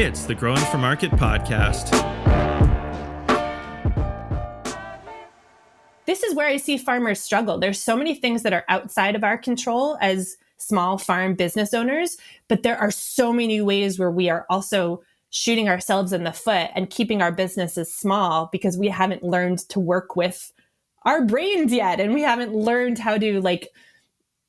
It's the Growing for Market podcast. This is where I see farmers struggle. There's so many things that are outside of our control as small farm business owners, but there are so many ways where we are also shooting ourselves in the foot and keeping our businesses small because we haven't learned to work with our brains yet. And we haven't learned how to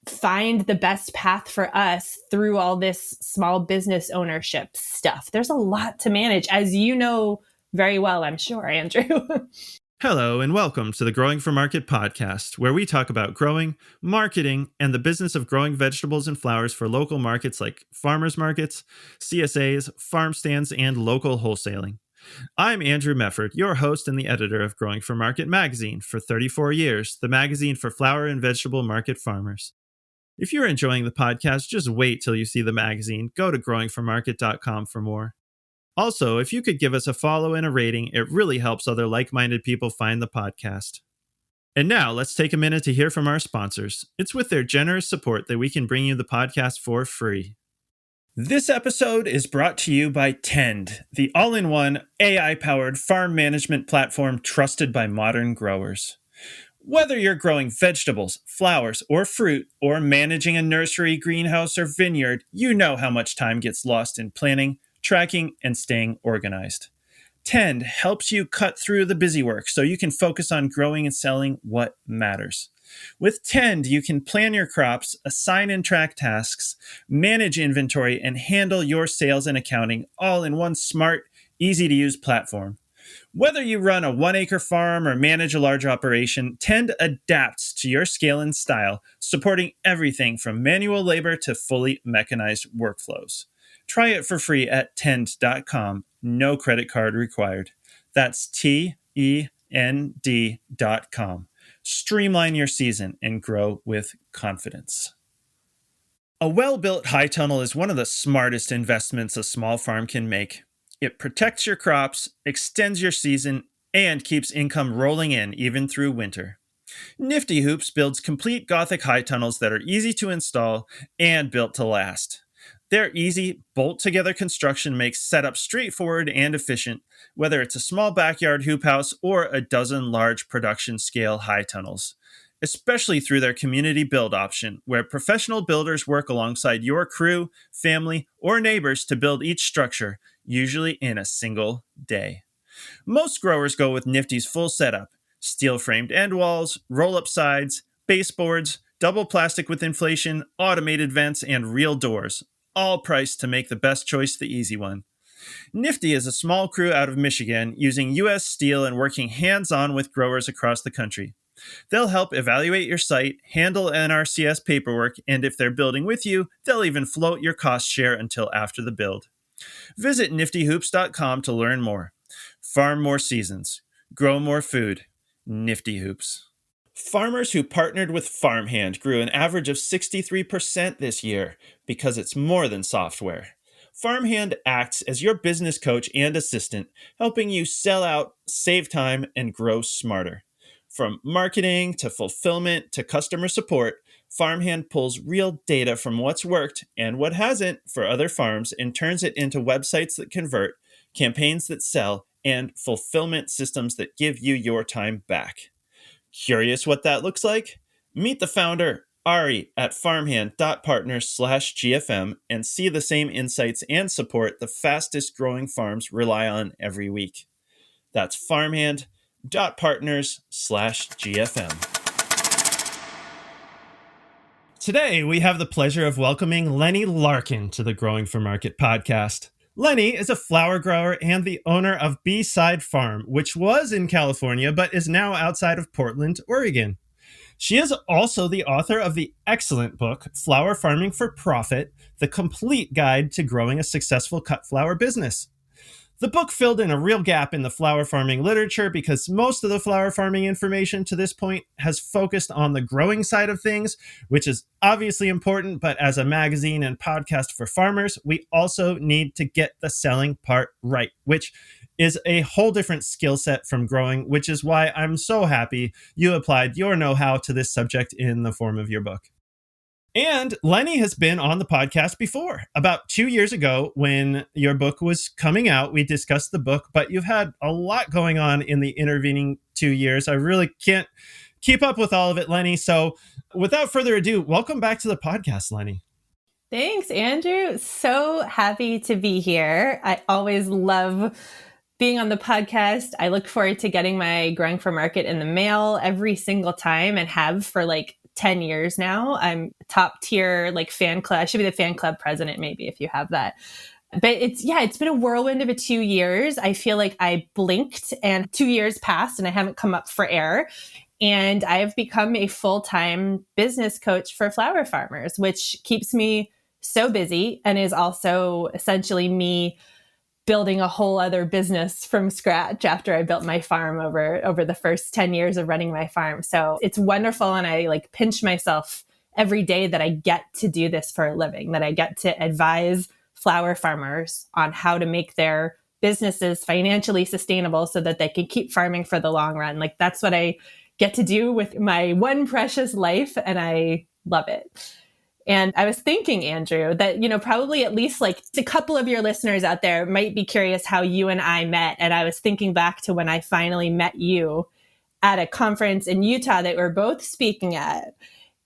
find the best path for us through all this small business ownership stuff. There's a lot to manage, as you know very well, I'm sure, Andrew. Hello, and welcome to the Growing for Market podcast, where we talk about growing, marketing, and the business of growing vegetables and flowers for local markets like farmers markets, CSAs, farm stands, and local wholesaling. I'm Andrew Mefford, your host and the editor of Growing for Market magazine for 34 years, the magazine for flower and vegetable market farmers. If you're enjoying the podcast, just wait till you see the magazine. Go to growingformarket.com for more. Also, if you could give us a follow and a rating, it really helps other like-minded people find the podcast. And now, let's take a minute to hear from our sponsors. It's with their generous support that we can bring you the podcast for free. This episode is brought to you by Tend, the all-in-one AI-powered farm management platform trusted by modern growers. Whether you're growing vegetables, flowers, or fruit, or managing a nursery, greenhouse, or vineyard, you know how much time gets lost in planning, tracking, and staying organized. Tend helps you cut through the busy work so you can focus on growing and selling what matters. With Tend, you can plan your crops, assign and track tasks, manage inventory, and handle your sales and accounting all in one smart, easy-to-use platform. Whether you run a 1-acre farm or manage a large operation, Tend adapts to your scale and style, supporting everything from manual labor to fully mechanized workflows. Try it for free at tend.com. No credit card required. That's TEND.com. Streamline your season and grow with confidence. A well-built high tunnel is one of the smartest investments a small farm can make. It protects your crops, extends your season, and keeps income rolling in even through winter. Nifty Hoops builds complete Gothic high tunnels that are easy to install and built to last. Their easy, bolt-together construction makes setup straightforward and efficient, whether it's a small backyard hoop house or a dozen large production-scale high tunnels, especially through their community build option, where professional builders work alongside your crew, family, or neighbors to build each structure, usually in a single day. Most growers go with Nifty's full setup: steel-framed end walls, roll-up sides, baseboards, double plastic with inflation, automated vents, and real doors, all priced to make the best choice the easy one. Nifty is a small crew out of Michigan using U.S. steel and working hands-on with growers across the country. They'll help evaluate your site, handle NRCS paperwork, and if they're building with you, they'll even float your cost share until after the build. Visit niftyhoops.com to learn more. Farm more seasons. Grow more food. Nifty Hoops. Farmers who partnered with Farmhand grew an average of 63% this year because it's more than software. Farmhand acts as your business coach and assistant, helping you sell out, save time, and grow smarter. From marketing to fulfillment to customer support, Farmhand pulls real data from what's worked and what hasn't for other farms and turns it into websites that convert, campaigns that sell, and fulfillment systems that give you your time back. Curious what that looks like? Meet the founder, Ari, at farmhand.partners/GFM and see the same insights and support the fastest growing farms rely on every week. That's farmhand.partners/GFM. Today, we have the pleasure of welcoming Lennie Larkin to the Growing for Market podcast. Lennie is a flower grower and the owner of B-Side Farm, which was in California but is now outside of Portland, Oregon. She is also the author of the excellent book, Flower Farming for Profit, the complete guide to growing a successful cut flower business. The book filled in a real gap in the flower farming literature because most of the flower farming information to this point has focused on the growing side of things, which is obviously important, but as a magazine and podcast for farmers, we also need to get the selling part right, which is a whole different skill set from growing, which is why I'm so happy you applied your know-how to this subject in the form of your book. And Lennie has been on the podcast before. About 2 years ago, when your book was coming out, we discussed the book, but you've had a lot going on in the intervening 2 years. I really can't keep up with all of it, Lennie. So without further ado, welcome back to the podcast, Lennie. Thanks, Andrew. So happy to be here. I always love being on the podcast. I look forward to getting my Growing for Market in the mail every single time, and have for like 10 years now. I'm top tier like fan club. I should be the fan club president, maybe, if you have that. But it's been a whirlwind of a 2 years. I feel like I blinked and 2 years passed and I haven't come up for air. And I've become a full-time business coach for flower farmers, which keeps me so busy and is also essentially me building a whole other business from scratch after I built my farm over the first 10 years of running my farm. So it's wonderful. And I like pinch myself every day that I get to do this for a living, that I get to advise flower farmers on how to make their businesses financially sustainable so that they can keep farming for the long run. Like that's what I get to do with my one precious life. And I love it. And I was thinking, Andrew, that, probably at least like a couple of your listeners out there might be curious how you and I met. And I was thinking back to when I finally met you at a conference in Utah that we're both speaking at.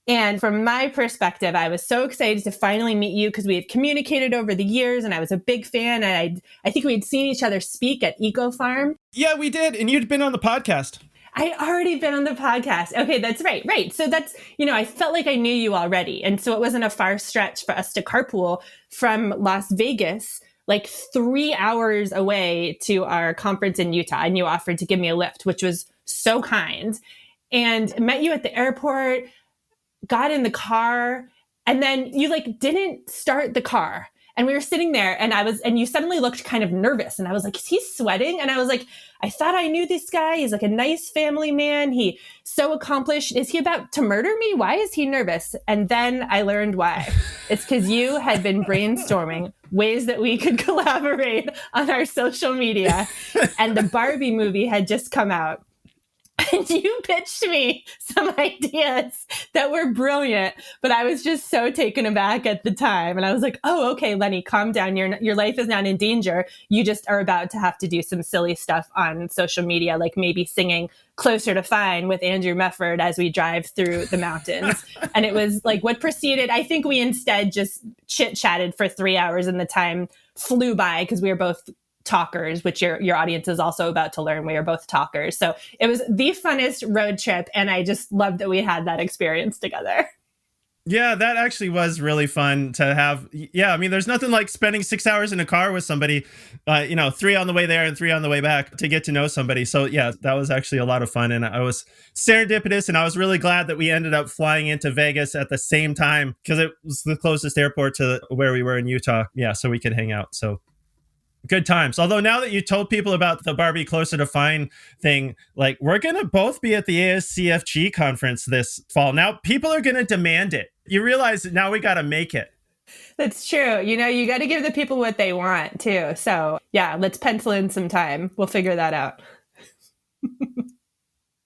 And from my perspective, I was so excited to finally meet you because we had communicated over the years and I was a big fan. And I think we had seen each other speak at Eco Farm. Yeah, we did. And you'd been on the podcast. I already been on the podcast. Okay, that's right. Right. So that's, I felt like I knew you already. And so it wasn't a far stretch for us to carpool from Las Vegas, like 3 hours away to our conference in Utah. And you offered to give me a lift, which was so kind. And met you at the airport, got in the car, and then you like didn't start the car. And we were sitting there and you suddenly looked kind of nervous. And I was like, is he sweating? And I was like, I thought I knew this guy. He's like a nice family man. He's so accomplished. Is he about to murder me? Why is he nervous? And then I learned why. It's because you had been brainstorming ways that we could collaborate on our social media. And the Barbie movie had just come out. And you pitched me some ideas that were brilliant, but I was just so taken aback at the time. And I was like, oh, okay, Lennie, calm down. Your life is not in danger. You just are about to have to do some silly stuff on social media, like maybe singing Closer to Fine with Andrew Mefford as we drive through the mountains. And it was like what proceeded. I think we instead just chit-chatted for 3 hours and the time flew by because we were both talkers, which your audience is also about to learn. We are both talkers. So it was the funnest road trip. And I just loved that we had that experience together. Yeah, that actually was really fun to have. Yeah, I mean, there's nothing like spending 6 hours in a car with somebody, 3 on the way there and 3 on the way back to get to know somebody. So yeah, that was actually a lot of fun. And I was serendipitous and I was really glad that we ended up flying into Vegas at the same time because it was the closest airport to where we were in Utah. Yeah, so we could hang out. So good times. Although now that you told people about the Barbie Closer to Fine thing, like we're going to both be at the ASCFG conference this fall. Now people are going to demand it. You realize that now we got to make it. That's true. You got to give the people what they want too. So yeah, let's pencil in some time. We'll figure that out.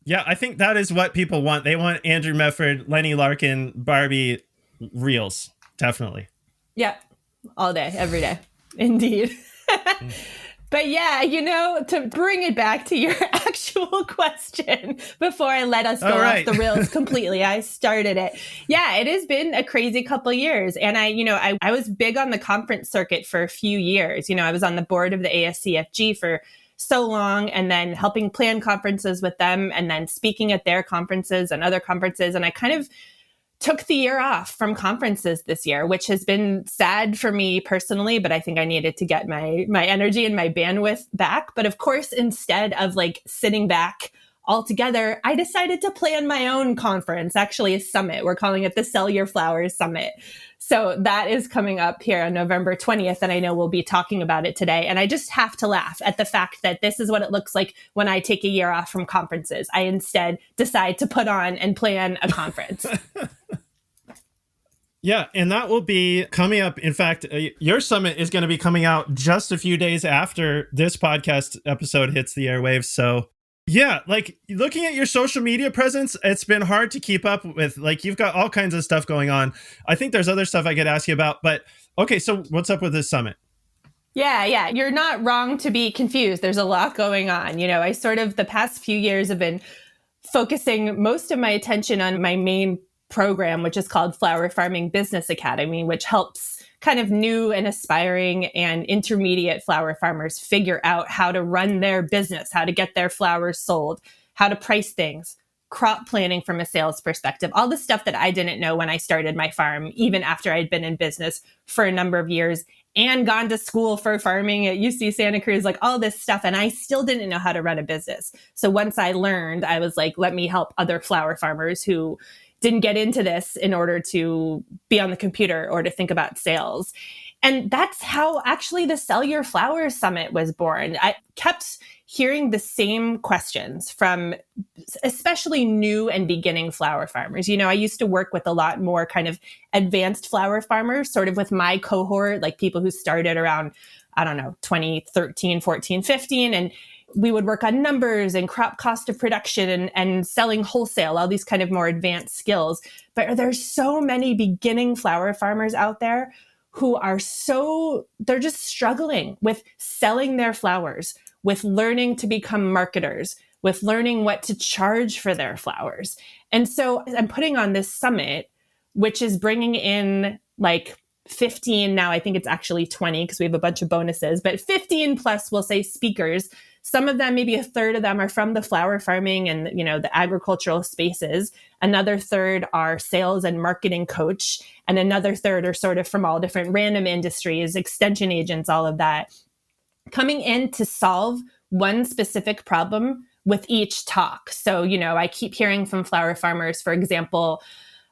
Yeah, I think that is what people want. They want Andrew Mefford, Lennie Larkin, Barbie reels. Definitely. Yeah. All day, every day. Indeed. But yeah, to bring it back to your actual question before I let us go off the rails completely, I started it. Yeah, it has been a crazy couple of years. And I was big on the conference circuit for a few years. I was on the board of the ASCFG for so long and then helping plan conferences with them and then speaking at their conferences and other conferences. And I kind of took the year off from conferences this year, which has been sad for me personally, but I think I needed to get my energy and my bandwidth back. But of course, instead of like sitting back altogether, I decided to plan my own conference, actually a summit. We're calling it the Sell Your Flowers Summit. So that is coming up here on November 20th. And I know we'll be talking about it today. And I just have to laugh at the fact that this is what it looks like when I take a year off from conferences. I instead decide to put on and plan a conference. Yeah, and that will be coming up. In fact, your summit is going to be coming out just a few days after this podcast episode hits the airwaves. So Yeah, like looking at your social media presence, it's been hard to keep up with. Like you've got all kinds of stuff going on. I think there's other stuff I could ask you about, but okay, so what's up with this summit? Yeah. You're not wrong to be confused. There's a lot going on. I sort of, the past few years have been focusing most of my attention on my main program, which is called Flower Farming Business Academy, which helps kind of new and aspiring and intermediate flower farmers figure out how to run their business, how to get their flowers sold, how to price things, crop planning from a sales perspective, all the stuff that I didn't know when I started my farm, even after I'd been in business for a number of years and gone to school for farming at UC Santa Cruz, like all this stuff. And I still didn't know how to run a business. So once I learned, I was like, let me help other flower farmers who didn't get into this in order to be on the computer or to think about sales. And that's how actually the Sell Your Flowers Summit was born. I kept hearing the same questions from especially new and beginning flower farmers. I used to work with a lot more kind of advanced flower farmers, sort of with my cohort, like people who started around, I don't know, 2013, 14, 15. And we would work on numbers and crop cost of production and selling wholesale, all these kind of more advanced skills. But there's so many beginning flower farmers out there who are they're just struggling with selling their flowers, with learning to become marketers, with learning what to charge for their flowers. And so I'm putting on this summit, which is bringing in like 15, now I think it's actually 20 because we have a bunch of bonuses, but 15 plus, we'll say, speakers. Some of them, maybe a third of them, are from the flower farming and the agricultural spaces. Another third are sales and marketing coach, and another third are sort of from all different random industries, extension agents, all of that, coming in to solve one specific problem with each talk. So, I keep hearing from flower farmers, for example,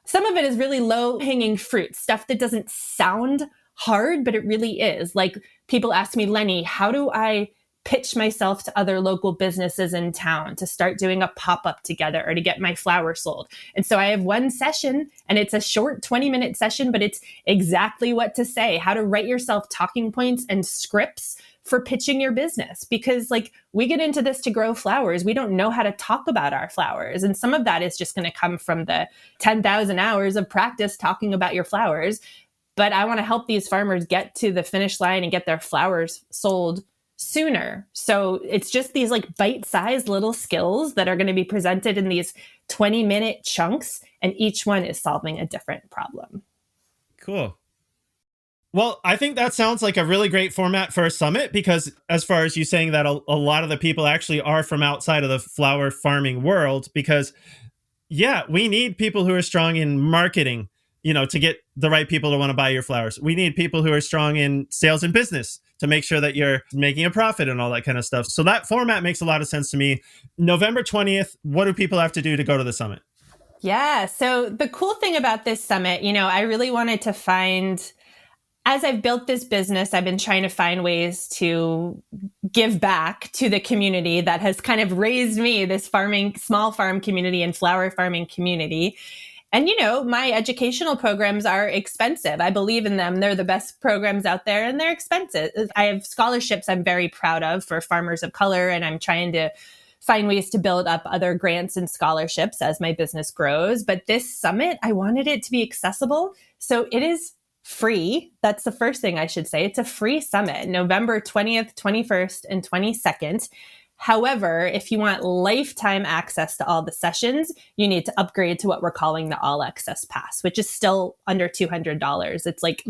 some of it is really low hanging fruit, stuff that doesn't sound hard, but it really is. Like people ask me, Lennie, how do I pitch myself to other local businesses in town to start doing a pop-up together or to get my flowers sold? And so I have one session, and it's a short 20-minute session, but it's exactly what to say, how to write yourself talking points and scripts for pitching your business. Because like we get into this to grow flowers, we don't know how to talk about our flowers. And some of that is just going to come from the 10,000 hours of practice talking about your flowers. But I want to help these farmers get to the finish line and get their flowers sold sooner. So it's just these like bite-sized little skills that are going to be presented in these 20-minute chunks, and each one is solving a different problem. Cool. Well, I think that sounds like a really great format for a summit, because as far as you saying that a lot of the people actually are from outside of the flower farming world, because yeah, we need people who are strong in marketing, to get the right people to want to buy your flowers. We need people who are strong in sales and business to make sure that you're making a profit and all that kind of stuff. So that format makes a lot of sense to me. November 20th, what do people have to do to go to the summit? Yeah. So the cool thing about this summit, I really wanted to find, as I've built this business, I've been trying to find ways to give back to the community that has kind of raised me, this small farm community and flower farming community. And, my educational programs are expensive. I believe in them. They're the best programs out there, and they're expensive. I have scholarships I'm very proud of for farmers of color, and I'm trying to find ways to build up other grants and scholarships as my business grows. But this summit, I wanted it to be accessible. So it is free. That's the first thing I should say. It's a free summit, November 20th, 21st, and 22nd. However, if you want lifetime access to all the sessions, you need to upgrade to what we're calling the All Access Pass, which is still under $200. It's like,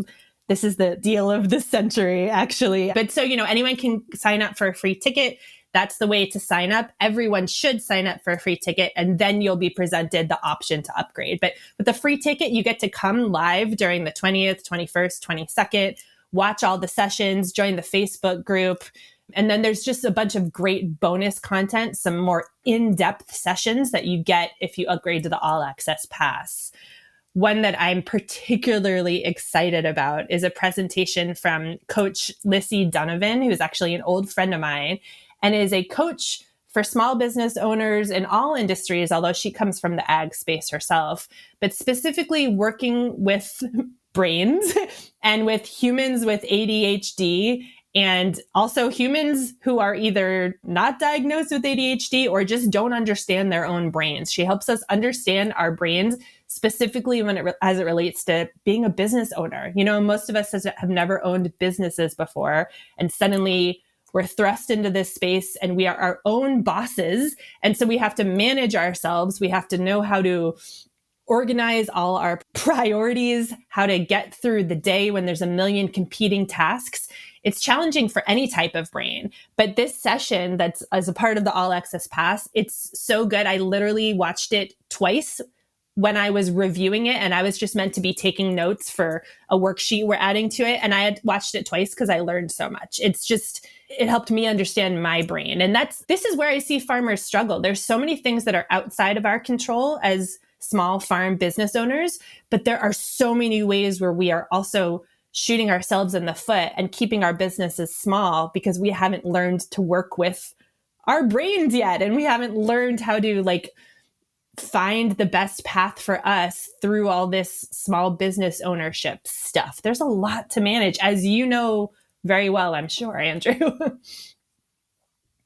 this is the deal of the century, actually. But so, anyone can sign up for a free ticket. That's the way to sign up. Everyone should sign up for a free ticket, and then you'll be presented the option to upgrade. But with the free ticket, you get to come live during the 20th, 21st, 22nd, watch all the sessions, join the Facebook group. And then there's just a bunch of great bonus content, some more in-depth sessions that you get if you upgrade to the All Access Pass. One that I'm particularly excited about is a presentation from Coach Lissy Donovan, who's actually an old friend of mine and is a coach for small business owners in all industries, although she comes from the ag space herself, but specifically working with brains and with humans with ADHD and also humans who are either not diagnosed with ADHD or just don't understand their own brains. She helps us understand our brains specifically as it relates to being a business owner. Most of us have never owned businesses before, and suddenly we're thrust into this space and we are our own bosses. And so we have to manage ourselves. We have to know how to organize all our priorities, how to get through the day when there's a million competing tasks. It's challenging for any type of brain. But this session that's as a part of the All Access Pass, it's so good. I literally watched it twice when I was reviewing it, and I was just meant to be taking notes for a worksheet we're adding to it. And I had watched it twice because I learned so much. It helped me understand my brain. And this is where I see farmers struggle. There's so many things that are outside of our control as small farm business owners, but there are so many ways where we are also shooting ourselves in the foot and keeping our businesses small because we haven't learned to work with our brains yet. And we haven't learned how to find the best path for us through all this small business ownership stuff. There's a lot to manage, as you know very well, I'm sure, Andrew.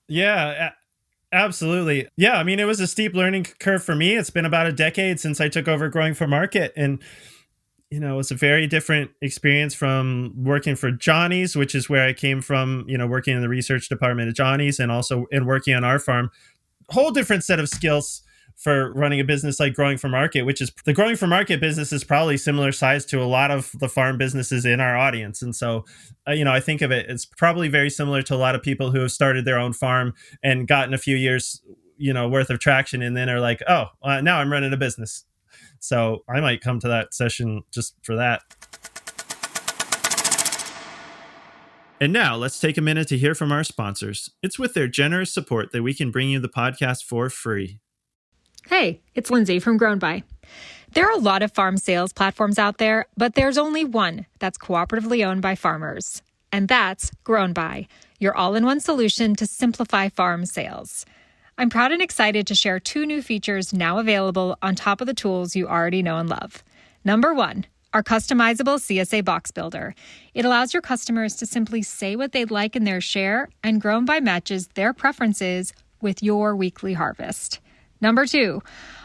Yeah, absolutely. Yeah, I mean, it was a steep learning curve for me. It's been about a decade since I took over growing for market. And, it was a very different experience from working for Johnny's, which is where I came from, working in the research department at Johnny's and also in working on our farm. Whole different set of skills for running a business like growing for market, which is the growing for market business is probably similar size to a lot of the farm businesses in our audience. And so, I think of it, it's probably very similar to a lot of people who have started their own farm and gotten a few years, worth of traction. And then are like, oh, now I'm running a business. So I might come to that session just for that. And now let's take a minute to hear from our sponsors. It's with their generous support that we can bring you the podcast for free. Hey, it's Lindsay from Grown By. There are a lot of farm sales platforms out there, but there's only one that's cooperatively owned by farmers. And that's Grown By, your all-in-one solution to simplify farm sales. I'm proud and excited to share 2 new features now available on top of the tools you already know and love. Number 1, our customizable CSA box builder. It allows your customers to simply say what they'd like in their share, and Grown By matches their preferences with your weekly harvest. Number 2,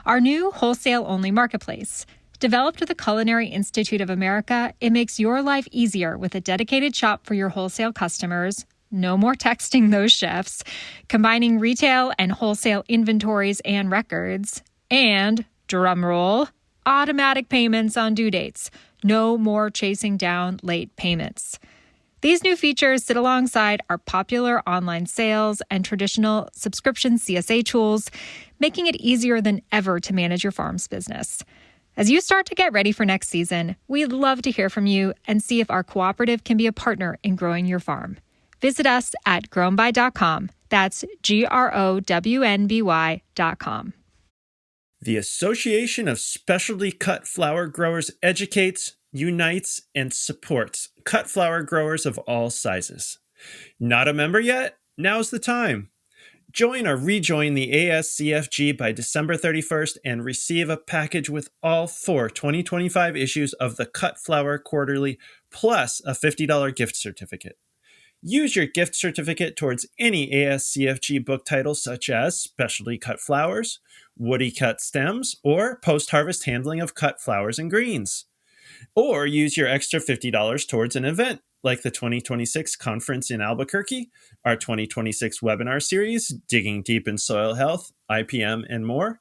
our new wholesale-only marketplace. Developed with the Culinary Institute of America, it makes your life easier with a dedicated shop for your wholesale customers. No more texting those chefs. Combining retail and wholesale inventories and records. And, drumroll, automatic payments on due dates. No more chasing down late payments. These new features sit alongside our popular online sales and traditional subscription CSA tools, making it easier than ever to manage your farm's business. As you start to get ready for next season, we'd love to hear from you and see if our cooperative can be a partner in growing your farm. Visit us at grownby.com. That's GROWNBY.com. The Association of Specialty Cut Flower Growers educates, unites, and supports cut flower growers of all sizes. Not a member yet? Now's the time. Join or rejoin the ASCFG by December 31st and receive a package with all 4 2025 issues of the Cut Flower Quarterly, plus a $50 gift certificate. Use your gift certificate towards any ASCFG book titles such as Specialty Cut Flowers, Woody Cut Stems, or Post-Harvest Handling of Cut Flowers and Greens. Or use your extra $50 towards an event like the 2026 conference in Albuquerque, our 2026 webinar series, Digging Deep in Soil Health, IPM, and more,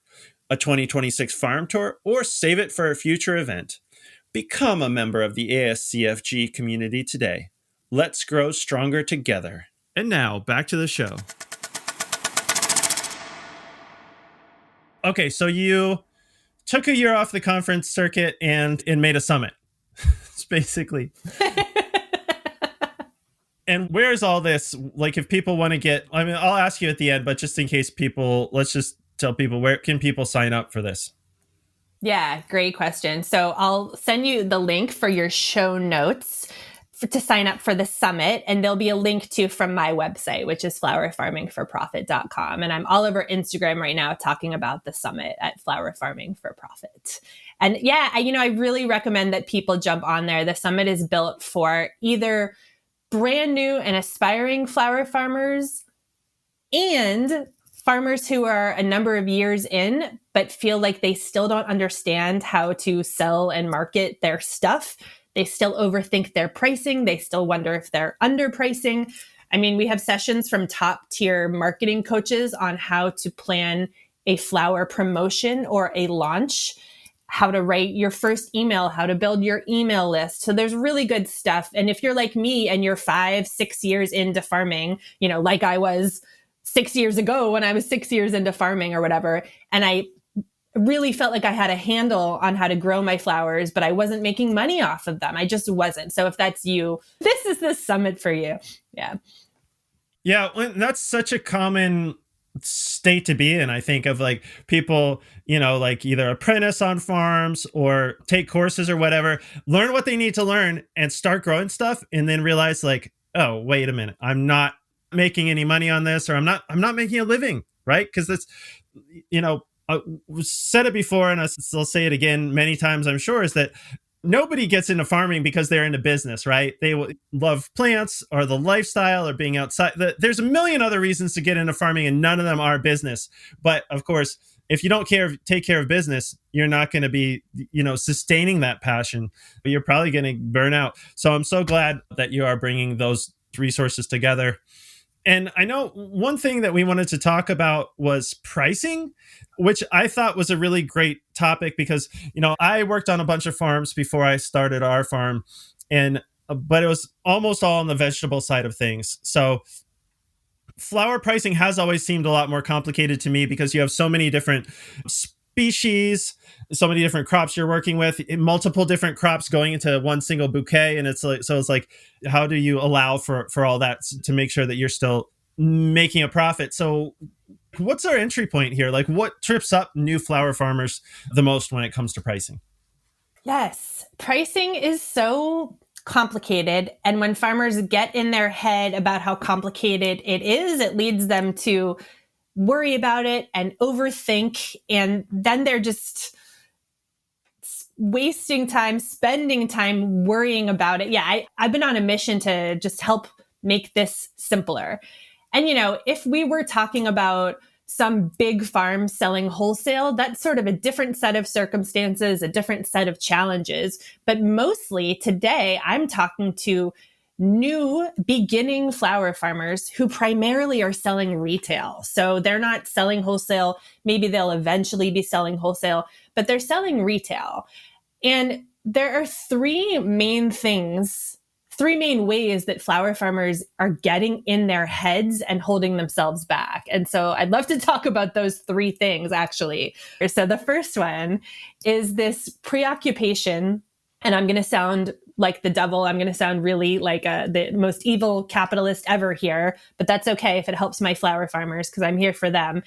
a 2026 farm tour, or save it for a future event. Become a member of the ASCFG community today. Let's grow stronger together. And now, back to the show. Okay, so you took a year off the conference circuit and made a summit. It's basically. And where's all this? Like, if people want to I'll ask you at the end, but just in case let's just tell people, where can people sign up for this? Yeah, great question. So I'll send you the link for your show notes to sign up for the summit. And there'll be a link from my website, which is flowerfarmingforprofit.com. And I'm all over Instagram right now talking about the summit at Flower Farming for Profit. And yeah, I really recommend that people jump on there. The summit is built for either brand new and aspiring flower farmers and farmers who are a number of years in, but feel like they still don't understand how to sell and market their stuff. They still overthink their pricing. They still wonder if they're underpricing. I mean, we have sessions from top tier marketing coaches on how to plan a flower promotion or a launch, how to write your first email, how to build your email list. So there's really good stuff. And if you're like me and you're 5-6 years into farming, like I was 6 years ago when I was 6 years into farming or whatever, and I really felt like I had a handle on how to grow my flowers, but I wasn't making money off of them. I just wasn't. So if that's you, this is the summit for you. Yeah. Yeah, that's such a common state to be in. I think of like people, like either apprentice on farms or take courses or whatever, learn what they need to learn and start growing stuff, and then realize like, oh, wait a minute, I'm not making any money on this, or I'm not making a living, right? Because that's, I said it before, and I'll say it again many times, I'm sure, is that nobody gets into farming because they're into business, right? They love plants or the lifestyle or being outside. There's a million other reasons to get into farming, and none of them are business. But of course, if you don't take care of business, you're not going to be, sustaining that passion. But you're probably going to burn out. So I'm so glad that you are bringing those resources together. And I know one thing that we wanted to talk about was pricing, which I thought was a really great topic because, I worked on a bunch of farms before I started our farm, but it was almost all on the vegetable side of things. So flower pricing has always seemed a lot more complicated to me because you have so many different species, so many different crops you're working with, multiple different crops going into one single bouquet. And it's like, how do you allow for all that to make sure that you're still making a profit? So what's our entry point here? Like, what trips up new flower farmers the most when it comes to pricing? Yes, pricing is so complicated. And when farmers get in their head about how complicated it is, it leads them to worry about it and overthink. And then they're just wasting time, spending time worrying about it. Yeah, I've been on a mission to just help make this simpler. And, if we were talking about some big farm selling wholesale, that's sort of a different set of circumstances, a different set of challenges. But mostly today, I'm talking to new beginning flower farmers who primarily are selling retail. So they're not selling wholesale. Maybe they'll eventually be selling wholesale, but they're selling retail. And there are three main ways that flower farmers are getting in their heads and holding themselves back. And so I'd love to talk about those three things, actually. So the first one is this preoccupation, and I'm going to sound like the devil. I'm going to sound really like the most evil capitalist ever here, but that's okay if it helps my flower farmers because I'm here for them.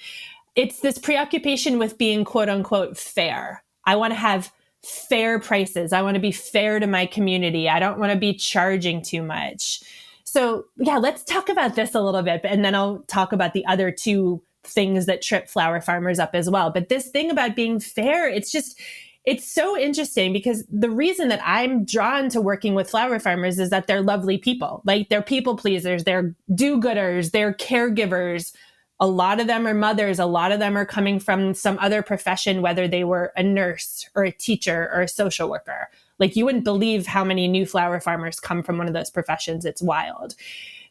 It's this preoccupation with being quote unquote fair. I want to have fair prices. I want to be fair to my community. I don't want to be charging too much. So yeah, let's talk about this a little bit, and then I'll talk about the other two things that trip flower farmers up as well. But this thing about being fair, it's so interesting because the reason that I'm drawn to working with flower farmers is that they're lovely people. Like, they're people pleasers, they're do-gooders, they're caregivers. A lot of them are mothers. A lot of them are coming from some other profession, whether they were a nurse or a teacher or a social worker. Like, you wouldn't believe how many new flower farmers come from one of those professions. It's wild.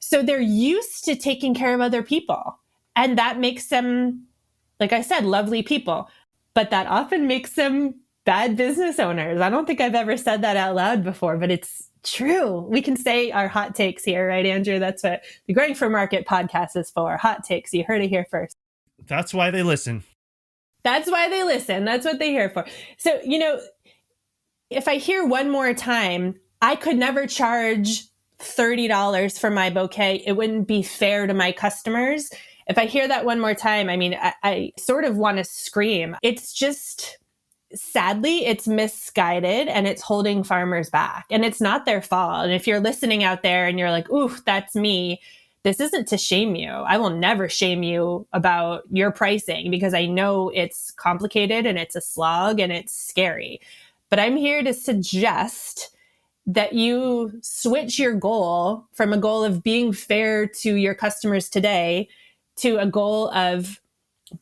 So they're used to taking care of other people. And that makes them, like I said, lovely people. But that often makes them bad business owners. I don't think I've ever said that out loud before, but it's true. We can say our hot takes here, right, Andrew? That's what the Growing for Market podcast is for. Hot takes. You heard it here first. That's why they listen. That's why they listen. That's what they're here for. So, if I hear one more time, I could never charge $30 for my bouquet. It wouldn't be fair to my customers. If I hear that one more time, I sort of want to scream. It's just, sadly, it's misguided and it's holding farmers back, and it's not their fault. And if you're listening out there and you're like, ooh, that's me, this isn't to shame you. I will never shame you about your pricing because I know it's complicated and it's a slog and it's scary. But I'm here to suggest that you switch your goal from a goal of being fair to your customers today to a goal of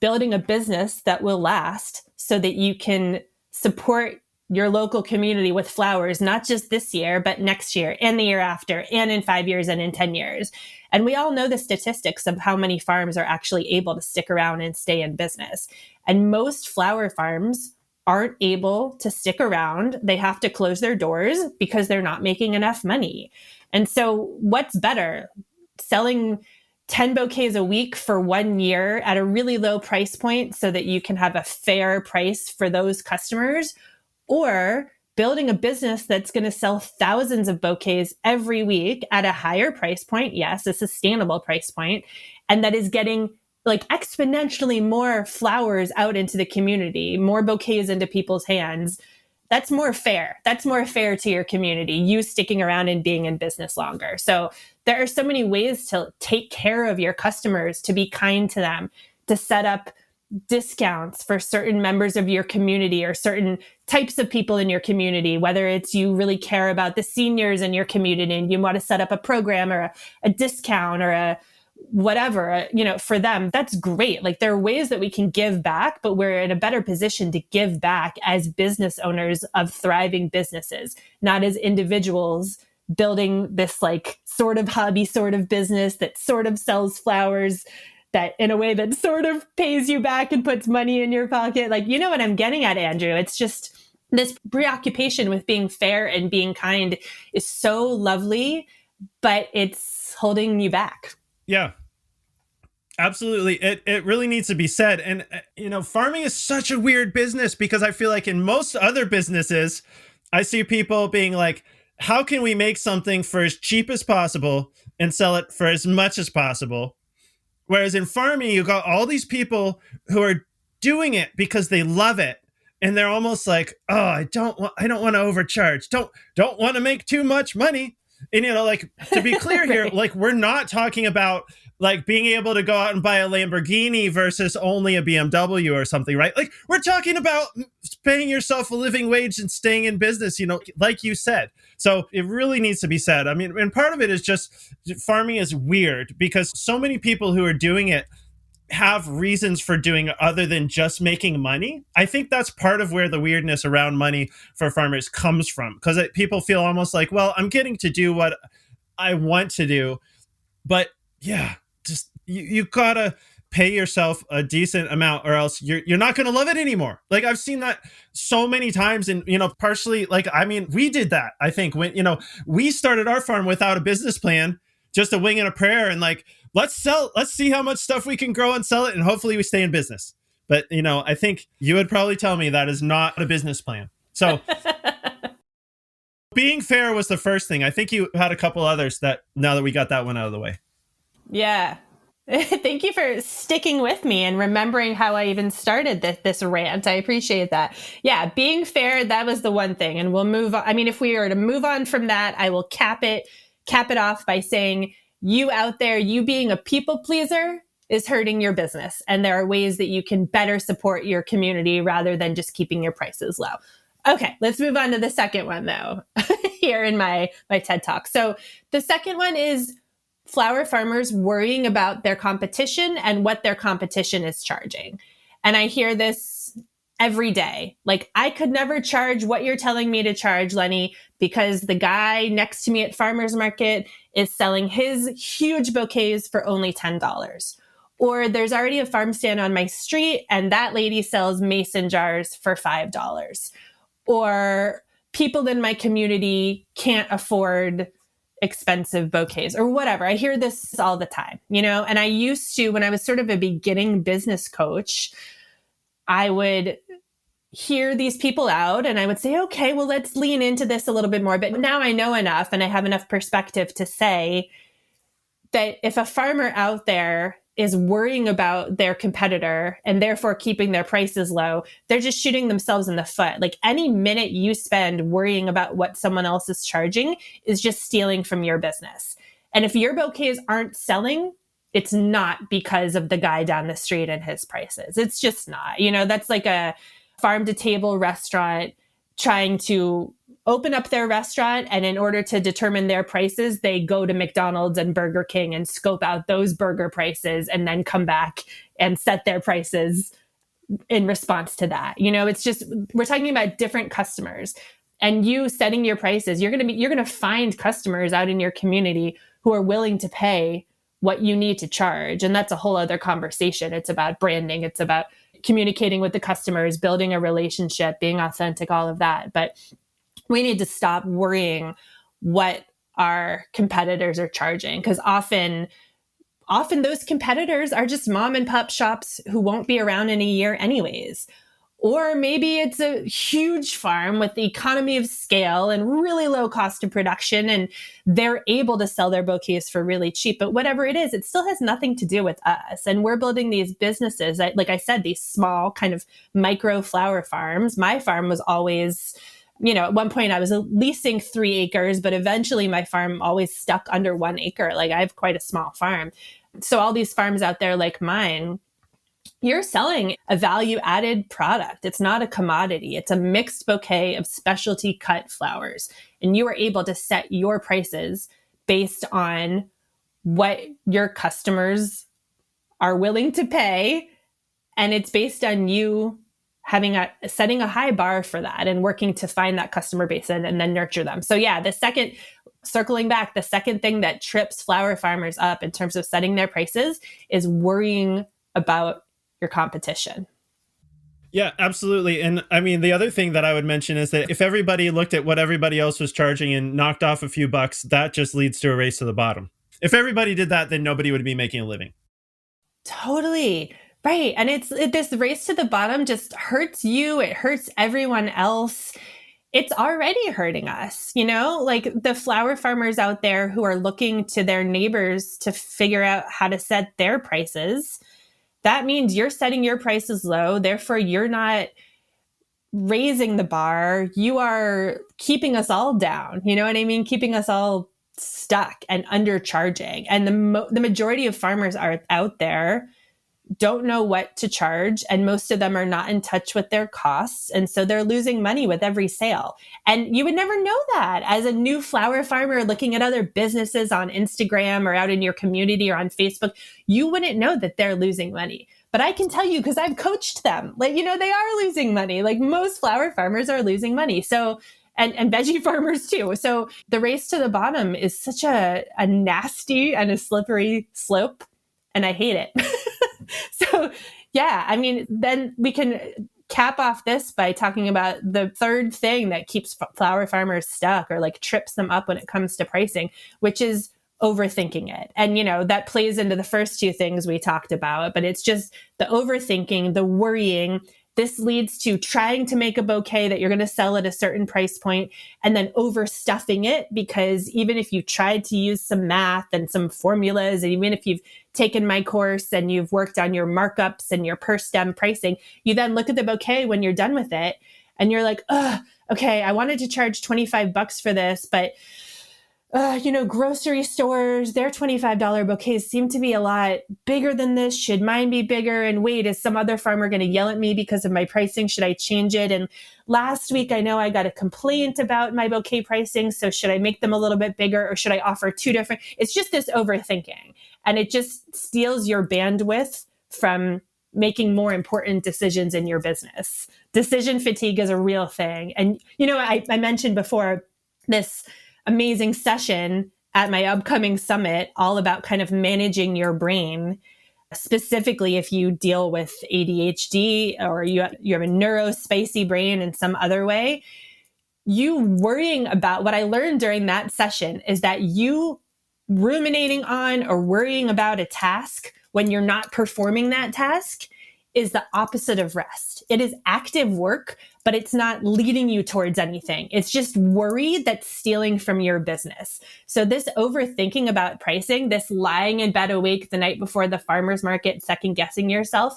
building a business that will last so that you can support your local community with flowers, not just this year, but next year and the year after, and in 5 years and in 10 years. And we all know the statistics of how many farms are actually able to stick around and stay in business. And most flower farms aren't able to stick around. They have to close their doors because they're not making enough money. And so what's better? Selling 10 bouquets a week for 1 year at a really low price point so that you can have a fair price for those customers, or building a business that's going to sell thousands of bouquets every week at a higher price point. Yes, a sustainable price point, and that is getting like exponentially more flowers out into the community, more bouquets into people's hands. That's more fair. That's more fair to your community, you sticking around and being in business longer. So there are so many ways to take care of your customers, to be kind to them, to set up discounts for certain members of your community or certain types of people in your community, whether it's you really care about the seniors in your community and you want to set up a program or a discount or a whatever, for them. That's great. Like, there are ways that we can give back, but we're in a better position to give back as business owners of thriving businesses, not as individuals building this like sort of hobby sort of business that sort of sells flowers that in a way that sort of pays you back and puts money in your pocket. Like, you know what I'm getting at, Andrew? It's just this preoccupation with being fair and being kind is so lovely, but it's holding you back. Yeah, absolutely. It really needs to be said. And, farming is such a weird business because I feel like in most other businesses, I see people being like, how can we make something for as cheap as possible and sell it for as much as possible? Whereas in farming, you got all these people who are doing it because they love it. And they're almost like, oh, I don't want to overcharge. Don't want to make too much money. And, like, to be clear Right. here, like, we're not talking about like being able to go out and buy a Lamborghini versus only a BMW or something, right? Like, we're talking about paying yourself a living wage and staying in business, like you said. So it really needs to be said. I mean, and part of it is just farming is weird because so many people who are doing it have reasons for doing it other than just making money. I think that's part of where the weirdness around money for farmers comes from, because people feel almost like, well, I'm getting to do what I want to do. But yeah, just you gotta pay yourself a decent amount or else you're not going to love it anymore. Like, I've seen that so many times. And, partially, like, I mean, we did that, I think, when, we started our farm without a business plan, just a wing and a prayer. And like, let's see how much stuff we can grow and sell it. And hopefully we stay in business. But, I think you would probably tell me that is not a business plan. So being fair was the first thing. I think you had a couple others that now that we got that one out of the way. Yeah. Thank you for sticking with me and remembering how I even started this rant. I appreciate that. Yeah, being fair, that was the one thing. And we'll move on. I mean, if we were to move on from that, I will cap it off by saying, you out there, you being a people pleaser is hurting your business. And there are ways that you can better support your community rather than just keeping your prices low. Okay, let's move on to the second one, though, here in my TED Talk. So the second one is flower farmers worrying about their competition and what their competition is charging. And I hear this every day. Like, I could never charge what you're telling me to charge, Lennie, because the guy next to me at farmer's market is selling his huge bouquets for only $10. Or there's already a farm stand on my street and that lady sells mason jars for $5. Or people in my community can't afford expensive bouquets or whatever. I hear this all the time, and I used to, when I was sort of a beginning business coach, I would hear these people out and I would say, okay, well, let's lean into this a little bit more. But now I know enough and I have enough perspective to say that if a farmer out there is worrying about their competitor and therefore keeping their prices low, they're just shooting themselves in the foot. Like, any minute you spend worrying about what someone else is charging is just stealing from your business. And if your bouquets aren't selling, it's not because of the guy down the street and his prices. It's just not. That's like a farm to table restaurant trying to open up their restaurant, and in order to determine their prices, they go to McDonald's and Burger King and scope out those burger prices and then come back and set their prices in response to that. It's just, we're talking about different customers, and you setting your prices, you're going to find customers out in your community who are willing to pay what you need to charge. And that's a whole other conversation. It's about branding. It's about communicating with the customers, building a relationship, being authentic, all of that. But we need to stop worrying what our competitors are charging, because often those competitors are just mom and pop shops who won't be around in a year anyways. Or maybe it's a huge farm with the economy of scale and really low cost of production, and they're able to sell their bouquets for really cheap. But whatever it is, it still has nothing to do with us. And we're building these businesses that, like I said, these small kind of micro flower farms. My farm was always, at one point I was leasing 3 acres, but eventually my farm always stuck under 1 acre. Like, I have quite a small farm. So all these farms out there like mine, you're selling a value-added product. It's not a commodity. It's a mixed bouquet of specialty cut flowers. And you are able to set your prices based on what your customers are willing to pay. And it's based on you setting a high bar for that and working to find that customer base and then nurture them. So yeah, circling back, the second thing that trips flower farmers up in terms of setting their prices is worrying about your competition. Yeah, absolutely. And I mean, the other thing that I would mention is that if everybody looked at what everybody else was charging and knocked off a few bucks, that just leads to a race to the bottom. If everybody did that, then nobody would be making a living. Totally. Right. And this race to the bottom just hurts you. It hurts everyone else. It's already hurting us, like the flower farmers out there who are looking to their neighbors to figure out how to set their prices. That means you're setting your prices low. Therefore, you're not raising the bar. You are keeping us all down. You know what I mean? Keeping us all stuck and undercharging. And the majority of farmers are out there don't know what to charge, and most of them are not in touch with their costs, and so they're losing money with every sale. And you would never know that as a new flower farmer looking at other businesses on Instagram or out in your community or on Facebook. You wouldn't know that they're losing money, but I can tell you because I've coached them, they are losing money. Like, most flower farmers are losing money. So and veggie farmers too. So the race to the bottom is such a nasty and a slippery slope, and I hate it. So, yeah, I mean, then we can cap off this by talking about the third thing that keeps flower farmers stuck or like trips them up when it comes to pricing, which is overthinking it. And, that plays into the first two things we talked about, but it's just the overthinking, the worrying. This leads to trying to make a bouquet that you're going to sell at a certain price point and then overstuffing it, because even if you tried to use some math and some formulas, and even if you've taken my course and you've worked on your markups and your per stem pricing, you then look at the bouquet when you're done with it and you're like, okay, I wanted to charge $25 for this, but grocery stores, their $25 bouquets seem to be a lot bigger than this. Should mine be bigger? And wait, is some other farmer going to yell at me because of my pricing? Should I change it? And last week, I know I got a complaint about my bouquet pricing. So should I make them a little bit bigger, or should I offer 2 different? It's just this overthinking, and it just steals your bandwidth from making more important decisions in your business. Decision fatigue is a real thing. And, I mentioned before this amazing session at my upcoming summit all about kind of managing your brain, specifically if you deal with ADHD or you have a neurospicy brain in some other way. You worrying about what I learned during that session is that you ruminating on or worrying about a task when you're not performing that task is the opposite of rest. It is active work, but it's not leading you towards anything. It's just worry that's stealing from your business. So this overthinking about pricing, this lying in bed awake the night before the farmer's market, second guessing yourself,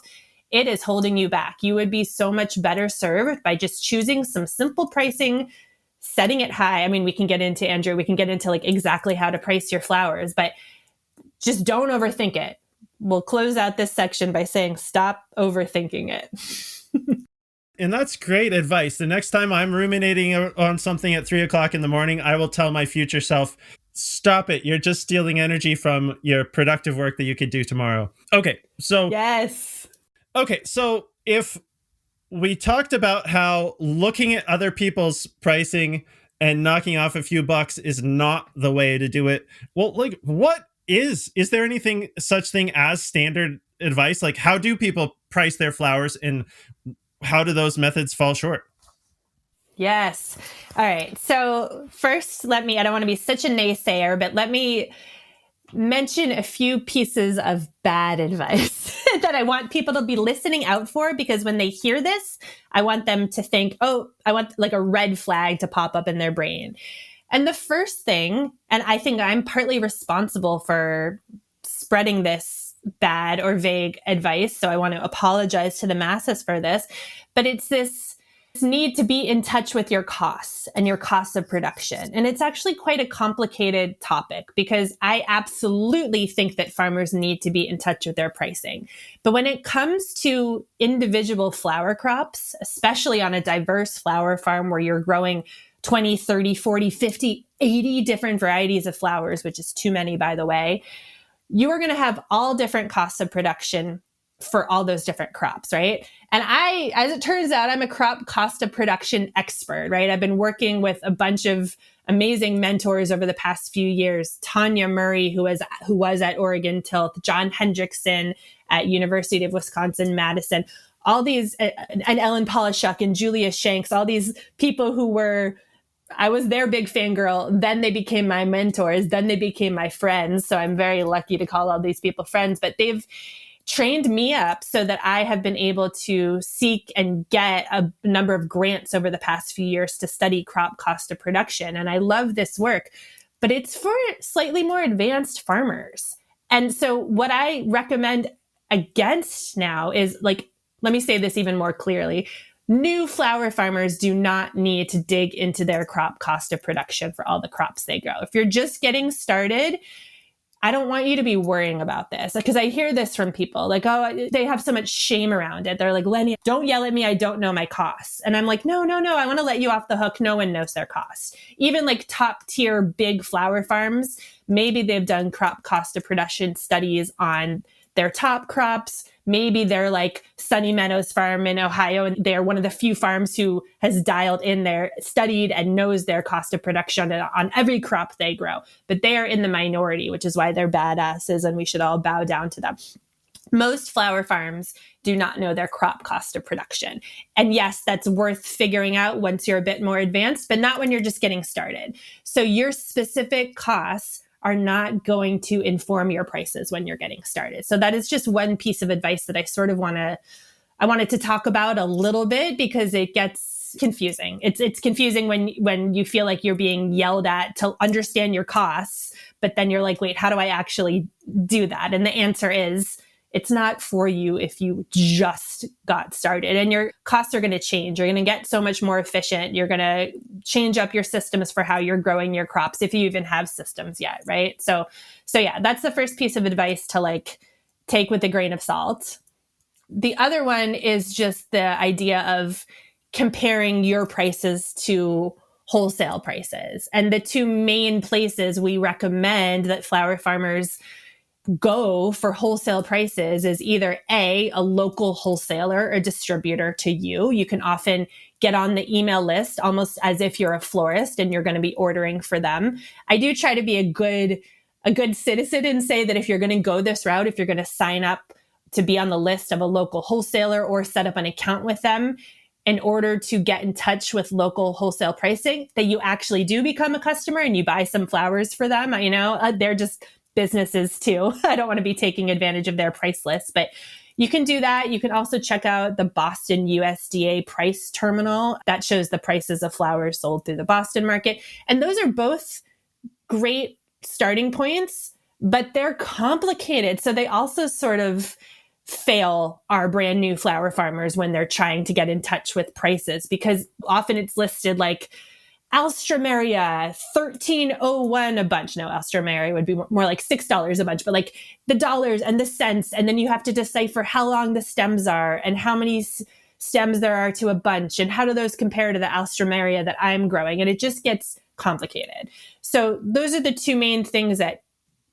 it is holding you back. You would be so much better served by just choosing some simple pricing, setting it high. I mean, we can get into, Andrew, like exactly how to price your flowers, but just don't overthink it. We'll close out this section by saying, stop overthinking it. And that's great advice. The next time I'm ruminating on something at 3 o'clock in the morning, I will tell my future self, stop it. You're just stealing energy from your productive work that you could do tomorrow. Yes. Okay. So if we talked about how looking at other people's pricing and knocking off a few bucks is not the way to do it. Well, like, what is there anything such thing as standard advice? Like, how do people price their flowers, and how do those methods fall short? Yes. All right. So first, I don't want to be such a naysayer, but let me mention a few pieces of bad advice that I want people to be listening out for, because when they hear this, I want them to think, oh, I want like a red flag to pop up in their brain. And the first thing, and I think I'm partly responsible for spreading this bad or vague advice, so I want to apologize to the masses for this, but it's this need to be in touch with your costs and your costs of production. And it's actually quite a complicated topic, because I absolutely think that farmers need to be in touch with their pricing. But when it comes to individual flower crops, especially on a diverse flower farm where you're growing 20, 30, 40, 50, 80 different varieties of flowers, which is too many, by the way, you are going to have all different costs of production for all those different crops, right? And as it turns out, I'm a crop cost of production expert, right? I've been working with a bunch of amazing mentors over the past few years. Tanya Murray, who was at Oregon Tilth, John Hendrickson at University of Wisconsin-Madison, all these, and Ellen Polishuk and Julia Shanks, all these people I was their big fangirl. Then they became my mentors. Then they became my friends. So I'm very lucky to call all these people friends, but they've trained me up so that I have been able to seek and get a number of grants over the past few years to study crop cost of production. And I love this work, but it's for slightly more advanced farmers. And so what I recommend against now is, like, let me say this even more clearly. New flower farmers do not need to dig into their crop cost of production for all the crops they grow. If you're just getting started, I don't want you to be worrying about this, because I hear this from people like, oh, they have so much shame around it. They're like, Lennie, don't yell at me. I don't know my costs. And I'm like, no. I want to let you off the hook. No one knows their costs. Even like top tier big flower farms, maybe they've done crop cost of production studies on their top crops. Maybe they're like Sunny Meadows Farm in Ohio, and they're one of the few farms who has dialed in their, studied and knows their cost of production on every crop they grow. But they are in the minority, which is why they're badasses and we should all bow down to them. Most flower farms do not know their crop cost of production. And yes, that's worth figuring out once you're a bit more advanced, but not when you're just getting started. So your specific costs are not going to inform your prices when you're getting started. So that is just one piece of advice that I sort of I wanted to talk about a little bit, because it gets confusing. It's confusing when you feel like you're being yelled at to understand your costs, but then you're like, wait, how do I actually do that? And the answer is, it's not for you if you just got started, and your costs are going to change. You're going to get so much more efficient. You're going to change up your systems for how you're growing your crops, if you even have systems yet, right? So yeah, that's the first piece of advice to like take with a grain of salt. The other one is just the idea of comparing your prices to wholesale prices. And the two main places we recommend that flower farmers go for wholesale prices is either a local wholesaler or distributor to you. You can often get on the email list almost as if you're a florist and you're going to be ordering for them. I do try to be a good citizen and say that if you're going to go this route, if you're going to sign up to be on the list of a local wholesaler or set up an account with them in order to get in touch with local wholesale pricing, that you actually do become a customer and you buy some flowers for them. They're just businesses too. I don't want to be taking advantage of their price list, but you can do that. You can also check out the Boston USDA price terminal that shows the prices of flowers sold through the Boston market. And those are both great starting points, but they're complicated. So they also sort of fail our brand new flower farmers when they're trying to get in touch with prices, because often it's listed like Alstroemeria, $13.01 a bunch. No, Alstroemeria would be more like $6 a bunch, but like the dollars and the cents. And then you have to decipher how long the stems are and how many stems there are to a bunch, and how do those compare to the alstroemeria that I'm growing? And it just gets complicated. So those are the two main things that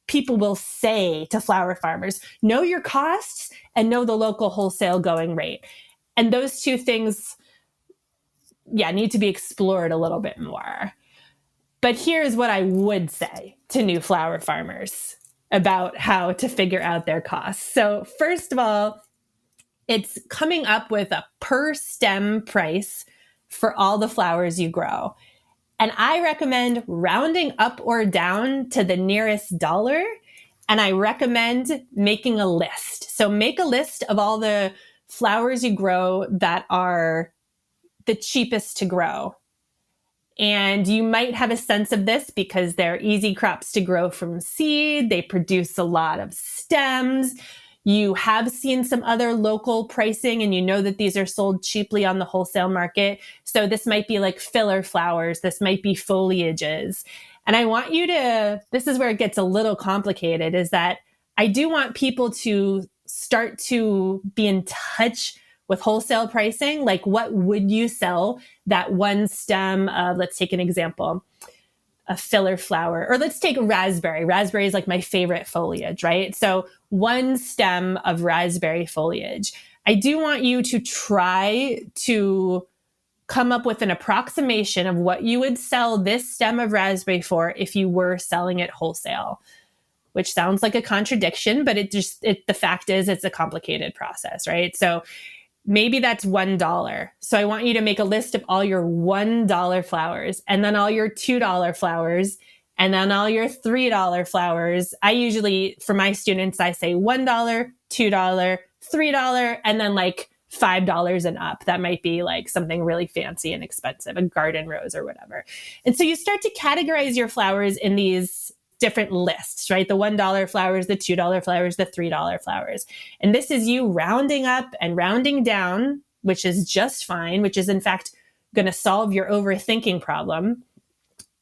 people will say to flower farmers: know your costs and know the local wholesale going rate. And those two things, need to be explored a little bit more. But here's what I would say to new flower farmers about how to figure out their costs. So first of all, it's coming up with a per stem price for all the flowers you grow. And I recommend rounding up or down to the nearest dollar. And I recommend making a list. So make a list of all the flowers you grow that are the cheapest to grow. And you might have a sense of this because they're easy crops to grow from seed. They produce a lot of stems. You have seen some other local pricing and you know that these are sold cheaply on the wholesale market. So this might be like filler flowers. This might be foliages. And I want you to, this is where it gets a little complicated, is that I do want people to start to be in touch with wholesale pricing. Like, what would you sell that one stem of, let's take an example, a filler flower, or let's take raspberry. Raspberry is like my favorite foliage, right? So one stem of raspberry foliage. I do want you to try to come up with an approximation of what you would sell this stem of raspberry for if you were selling it wholesale, which sounds like a contradiction, but the fact is it's a complicated process, right? So maybe that's $1. So I want you to make a list of all your $1 flowers, and then all your $2 flowers, and then all your $3 flowers. I usually, for my students, I say $1, $2, $3, and then like $5 and up. That might be like something really fancy and expensive, a garden rose or whatever. And so you start to categorize your flowers in these different lists, right? The $1 flowers, the $2 flowers, the $3 flowers. And this is you rounding up and rounding down, which is just fine, which is in fact going to solve your overthinking problem.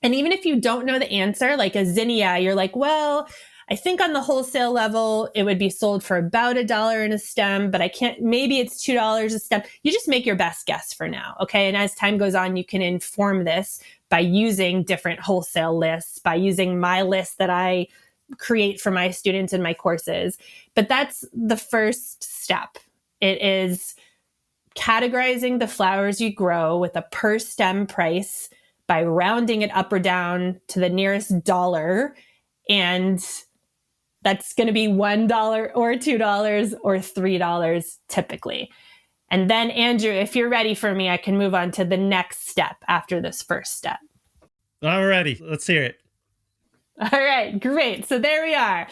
And even if you don't know the answer, like a zinnia, you're like, well, I think on the wholesale level, it would be sold for about $1 in a stem, but I can't, maybe it's $2 a stem. You just make your best guess for now. Okay. And as time goes on, you can inform this by using different wholesale lists, by using my list that I create for my students in my courses. But that's the first step. It is categorizing the flowers you grow with a per stem price by rounding it up or down to the nearest dollar. And that's going to be $1 or $2 or $3 typically. And then, Andrew, if you're ready for me, I can move on to the next step after this first step. I'm ready. Let's hear it. All right, great. So there we are.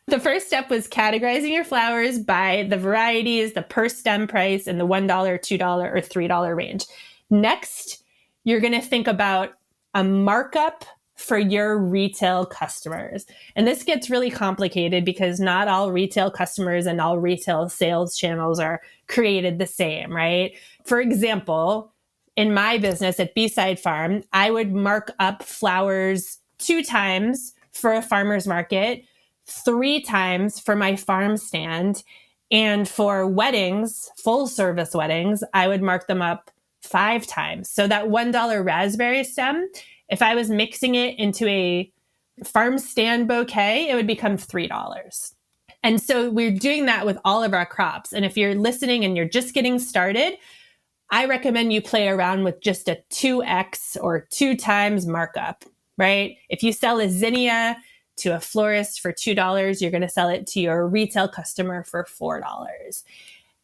The first step was categorizing your flowers by the varieties, the per stem price, and the $1, $2, or $3 range. Next, you're going to think about a markup for your retail customers. And this gets really complicated because not all retail customers and all retail sales channels are created the same, right? For example, in my business at B-Side Farm, I would mark up flowers 2 times for a farmer's market, 3 times for my farm stand. And for weddings, full service weddings, I would mark them up 5 times. So that $1 raspberry stem, if I was mixing it into a farm stand bouquet, it would become $3. And so we're doing that with all of our crops. And if you're listening and you're just getting started, I recommend you play around with just a 2x or 2 times markup, right? If you sell a zinnia to a florist for $2, you're going to sell it to your retail customer for $4.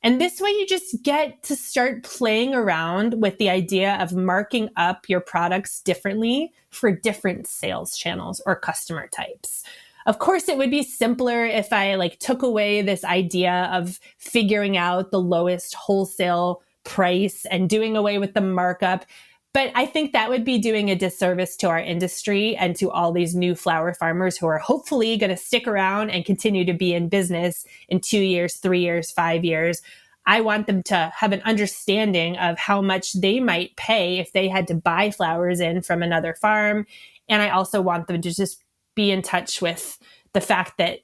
And this way you just get to start playing around with the idea of marking up your products differently for different sales channels or customer types. Of course, it would be simpler if I took away this idea of figuring out the lowest wholesale price and doing away with the markup. But I think that would be doing a disservice to our industry and to all these new flower farmers who are hopefully going to stick around and continue to be in business in 2 years, 3 years, 5 years. I want them to have an understanding of how much they might pay if they had to buy flowers in from another farm. And I also want them to just be in touch with the fact that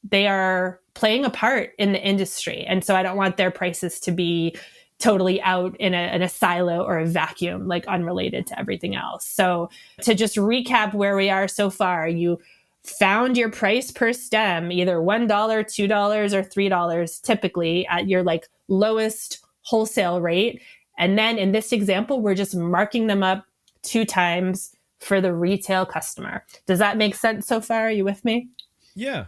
they are playing a part in the industry. And so I don't want their prices to be totally out in a silo or a vacuum, like unrelated to everything else. So to just recap where we are so far, you found your price per stem, either $1, $2, or $3, typically at your like lowest wholesale rate. And then in this example, we're just marking them up 2 times for the retail customer. Does that make sense so far? Are you with me? Yeah.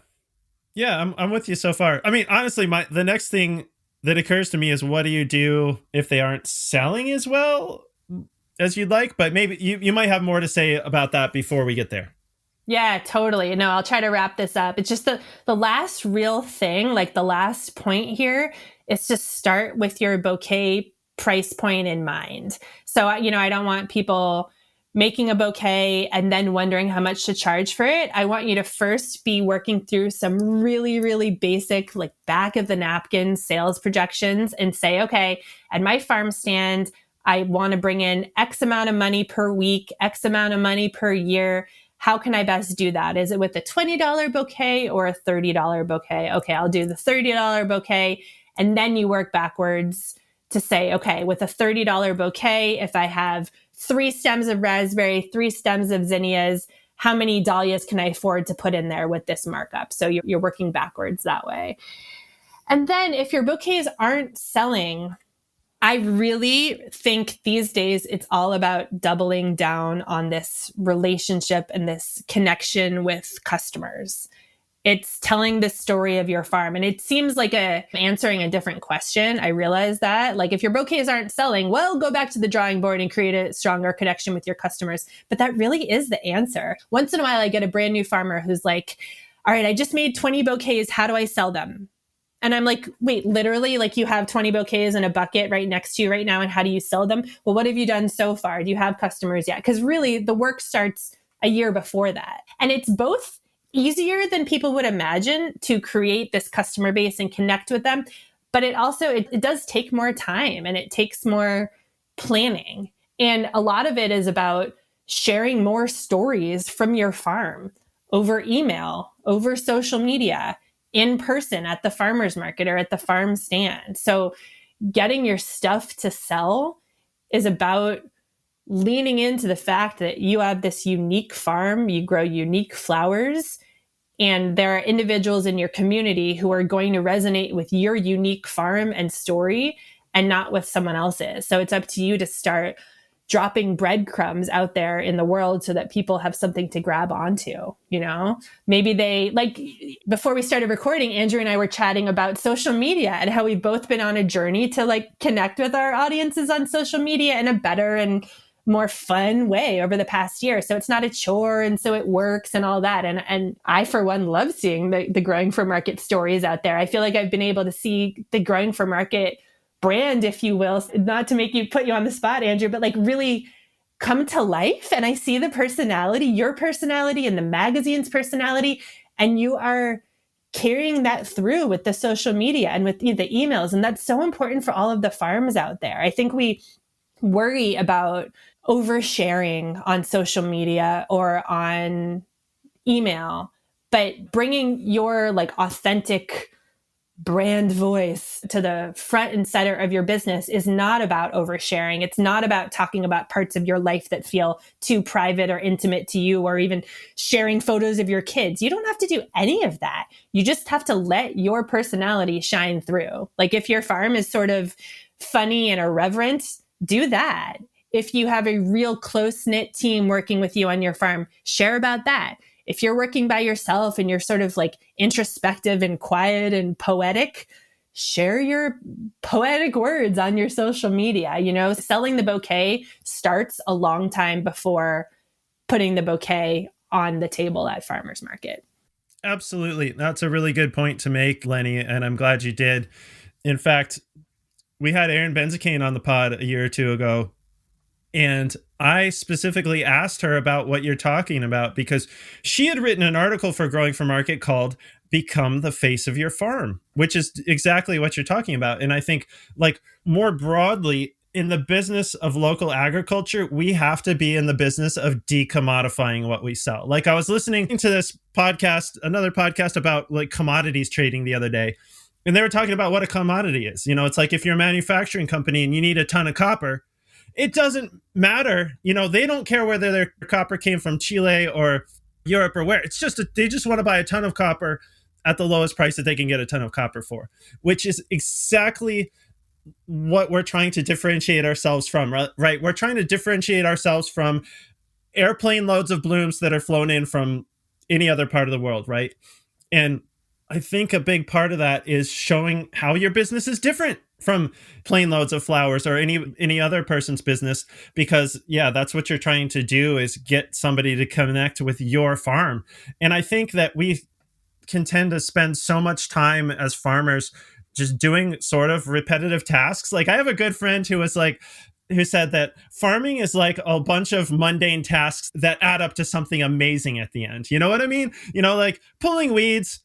Yeah, I'm with you so far. I mean, honestly, the next thing that occurs to me is, what do you do if they aren't selling as well as you'd like? But maybe you might have more to say about that before we get there. Yeah, totally. No, I'll try to wrap this up. It's just the last real thing, like the last point here, is to start with your bouquet price point in mind. So, I don't want people making a bouquet and then wondering how much to charge for it. I want you to first be working through some really, really basic, like back of the napkin sales projections and say, okay, at my farm stand, I want to bring in X amount of money per week, X amount of money per year. How can I best do that? Is it with a $20 bouquet or a $30 bouquet? Okay, I'll do the $30 bouquet. And then you work backwards to say, okay, with a $30 bouquet, if I have 3 stems of raspberry, 3 stems of zinnias, how many dahlias can I afford to put in there with this markup? So you're working backwards that way. And then if your bouquets aren't selling, I really think these days it's all about doubling down on this relationship and this connection with customers. It's telling the story of your farm. And it seems like answering a different question. I realize that. Like if your bouquets aren't selling, well, go back to the drawing board and create a stronger connection with your customers. But that really is the answer. Once in a while, I get a brand new farmer who's like, all right, I just made 20 bouquets. How do I sell them? And I'm like, wait, literally, like you have 20 bouquets in a bucket right next to you right now. And how do you sell them? Well, what have you done so far? Do you have customers yet? Because really the work starts a year before that. And it's both easier than people would imagine to create this customer base and connect with them. But it also, it does take more time and it takes more planning. And a lot of it is about sharing more stories from your farm over email, over social media, in person at the farmer's market or at the farm stand. So getting your stuff to sell is about leaning into the fact that you have this unique farm, you grow unique flowers, and there are individuals in your community who are going to resonate with your unique farm and story and not with someone else's. So it's up to you to start dropping breadcrumbs out there in the world so that people have something to grab onto, Maybe they, like, before we started recording, Andrew and I were chatting about social media and how we've both been on a journey to like connect with our audiences on social media in a better and more fun way over the past year. So it's not a chore. And so it works and all that. And I, for one, love seeing the Growing for Market stories out there. I feel like I've been able to see the Growing for Market brand, if you will, not to put you on the spot, Andrew, but like really come to life. And I see the personality, your personality and the magazine's personality, and you are carrying that through with the social media and with the emails. And that's so important for all of the farms out there. I think we worry about oversharing on social media or on email, but bringing your like authentic brand voice to the front and center of your business is not about oversharing. It's not about talking about parts of your life that feel too private or intimate to you, or even sharing photos of your kids. You don't have to do any of that. You just have to let your personality shine through. Like if your farm is sort of funny and irreverent, do that. If you have a real close-knit team working with you on your farm, share about that. If you're working by yourself and you're sort of like introspective and quiet and poetic, share your poetic words on your social media. Selling the bouquet starts a long time before putting the bouquet on the table at farmer's market. Absolutely. That's a really good point to make, Lennie, and I'm glad you did. In fact, we had Erin Benzacane on the pod a year or two ago, and I specifically asked her about what you're talking about because she had written an article for Growing for Market called Become the Face of Your Farm, which is exactly what you're talking about. And I think, like, more broadly, in the business of local agriculture, we have to be in the business of decommodifying what we sell. Like, I was listening to this podcast, another podcast about like commodities trading the other day. And they were talking about what a commodity is. It's like if you're a manufacturing company and you need a ton of copper, it doesn't matter. They don't care whether their copper came from Chile or Europe or where. It's just they just want to buy a ton of copper at the lowest price that they can get a ton of copper for, which is exactly what we're trying to differentiate ourselves from, right? We're trying to differentiate ourselves from airplane loads of blooms that are flown in from any other part of the world, right? And I think a big part of that is showing how your business is different from plane loads of flowers or any other person's business, because that's what you're trying to do, is get somebody to connect with your farm. And I think that we can tend to spend so much time as farmers just doing sort of repetitive tasks. Like, I have a good friend who said that farming is like a bunch of mundane tasks that add up to something amazing at the end. You know what I mean? Like pulling weeds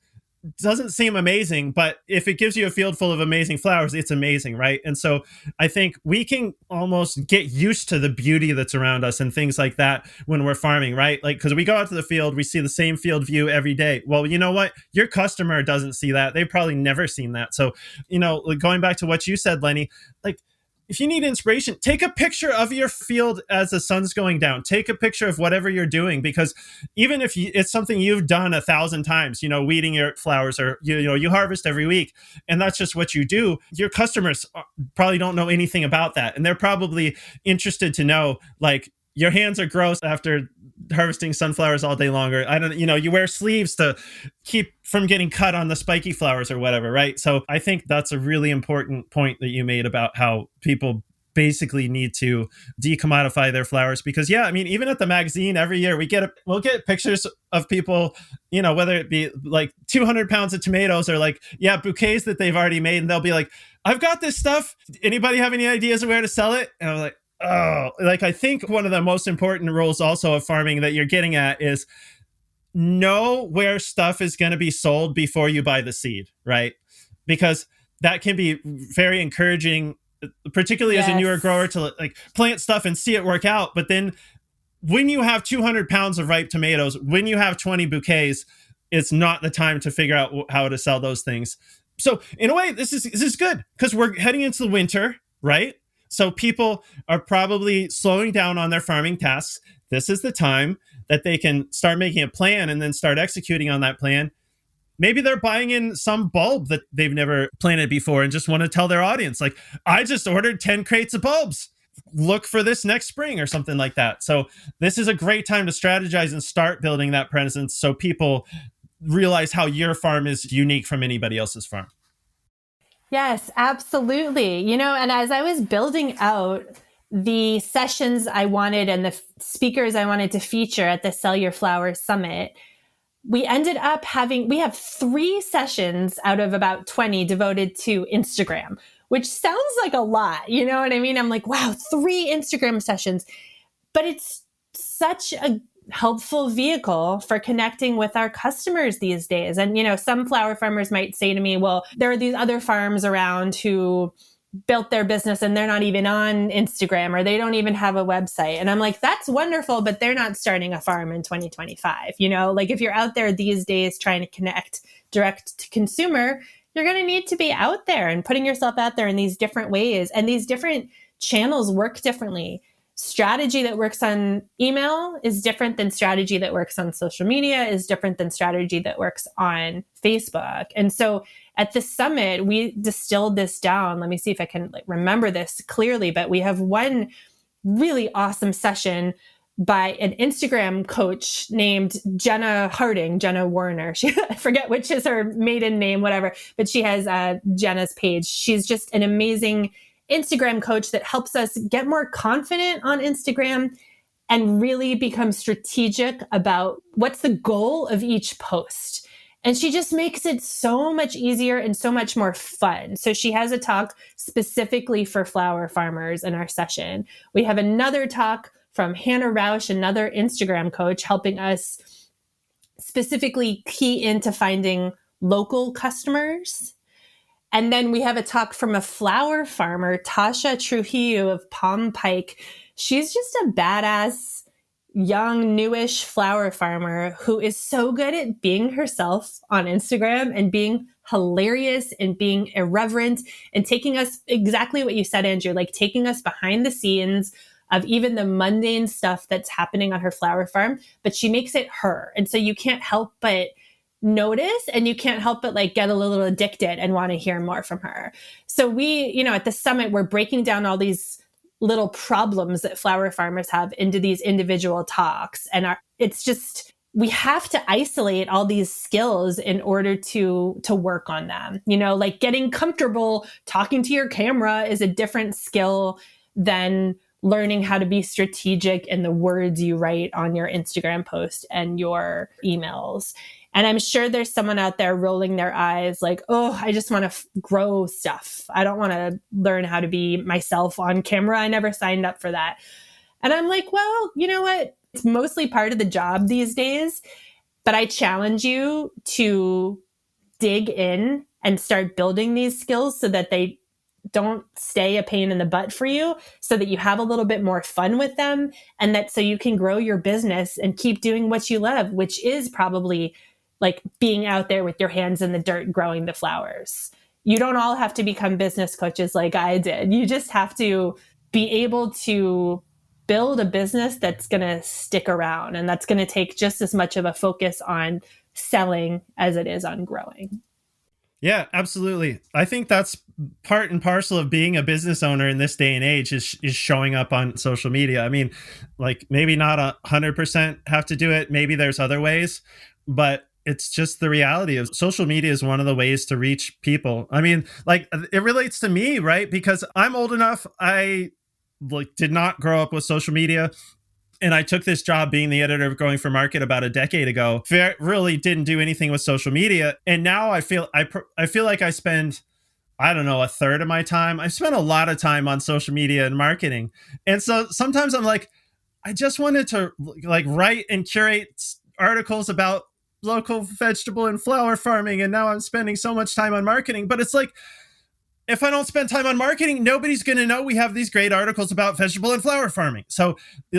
doesn't seem amazing, but if it gives you a field full of amazing flowers, it's amazing, right? And so I think we can almost get used to the beauty that's around us and things like that when we're farming, right? Like, because we go out to the field, we see the same field view every day. Well, you know what? Your customer doesn't see that. They've probably never seen that. So, like going back to what you said, Lenny, like, if you need inspiration, take a picture of your field as the sun's going down. Take a picture of whatever you're doing, because even if it's something you've done 1,000 times, weeding your flowers, or you harvest every week, and that's just what you do, your customers probably don't know anything about that, and they're probably interested to know, like, your hands are gross after harvesting sunflowers all day longer. I don't, you wear sleeves to keep from getting cut on the spiky flowers or whatever, right? So I think that's a really important point that you made about how people basically need to decommodify their flowers, because even at the magazine every year we'll get pictures of people, whether it be like 200 pounds of tomatoes or like bouquets that they've already made, and they'll be like, I've got this stuff, anybody have any ideas of where to sell it? And I'm like, oh, like, I think one of the most important rules also of farming that you're getting at is know where stuff is going to be sold before you buy the seed, right? Because that can be very encouraging, particularly as a newer grower, to like plant stuff and see it work out. But then when you have 200 pounds of ripe tomatoes, when you have 20 bouquets, it's not the time to figure out how to sell those things. So in a way, this is good, because we're heading into the winter, right? So people are probably slowing down on their farming tasks. This is the time that they can start making a plan and then start executing on that plan. Maybe they're buying in some bulb that they've never planted before and just want to tell their audience, like, I just ordered 10 crates of bulbs. Look for this next spring, or something like that. So this is a great time to strategize and start building that presence, so people realize how your farm is unique from anybody else's farm. Yes, absolutely. And as I was building out the sessions I wanted and the speakers I wanted to feature at the Sell Your Flowers Summit, we ended up we have 3 sessions out of about 20 devoted to Instagram, which sounds like a lot. You know what I mean? I'm like, wow, 3 Instagram sessions. But it's such a helpful vehicle for connecting with our customers these days. And, some flower farmers might say to me, well, there are these other farms around who built their business and they're not even on Instagram, or they don't even have a website. And I'm like, that's wonderful, but they're not starting a farm in 2025. Like, if you're out there these days trying to connect direct to consumer, you're going to need to be out there and putting yourself out there in these different ways. And these different channels work differently. Strategy that works on email is different than strategy that works on social media, is different than strategy that works on Facebook. And so at the summit, we distilled this down. Let me see if I can remember this clearly, but we have one really awesome session by an Instagram coach named Jenna Warner. I forget which is her maiden name, whatever, but she has Jenna's page. She's just an amazing Instagram coach that helps us get more confident on Instagram and really become strategic about what's the goal of each post. And she just makes it so much easier and so much more fun. So she has a talk specifically for flower farmers in our session. We have another talk from Hannah Rausch, another Instagram coach, helping us specifically key into finding local customers. And then we have a talk from a flower farmer, Tasha Trujillo of Palm Pike. She's just a badass, young, newish flower farmer who is so good at being herself on Instagram and being hilarious and being irreverent and taking us exactly what you said, Andrew, like taking us behind the scenes of even the mundane stuff that's happening on her flower farm, but she makes it her. And so you can't help but notice, and you can't help but like get a little addicted and want to hear more from her. So we, at the summit, we're breaking down all these little problems that flower farmers have into these individual talks. And it's just, we have to isolate all these skills in order to work on them. Like getting comfortable talking to your camera is a different skill than learning how to be strategic in the words you write on your Instagram post and your emails. And I'm sure there's someone out there rolling their eyes like, oh, I just want to grow stuff. I don't want to learn how to be myself on camera. I never signed up for that. And I'm like, well, you know what? It's mostly part of the job these days. But I challenge you to dig in and start building these skills so that they don't stay a pain in the butt for you, so that you have a little bit more fun with them, and that so you can grow your business and keep doing what you love, which is probably like being out there with your hands in the dirt, growing the flowers. You don't all have to become business coaches like I did. You just have to be able to build a business that's going to stick around, and that's going to take just as much of a focus on selling as it is on growing. Yeah, absolutely. I think that's part and parcel of being a business owner in this day and age is showing up on social media. I mean, like maybe not 100% have to do it. Maybe there's other ways, but it's just the reality of social media is one of the ways to reach people. I mean, like it relates to me, right? Because I'm old enough. I did not grow up with social media. And I took this job being the editor of Growing for Market about a decade ago. Really didn't do anything with social media. And now I feel like I spend, I don't know, a third of my time. I spent a lot of time on social media and marketing. And so sometimes I'm like, I just wanted to like write and curate articles about local vegetable and flower farming. And now I'm spending so much time on marketing. But it's like, if I don't spend time on marketing, nobody's going to know we have these great articles about vegetable and flower farming. So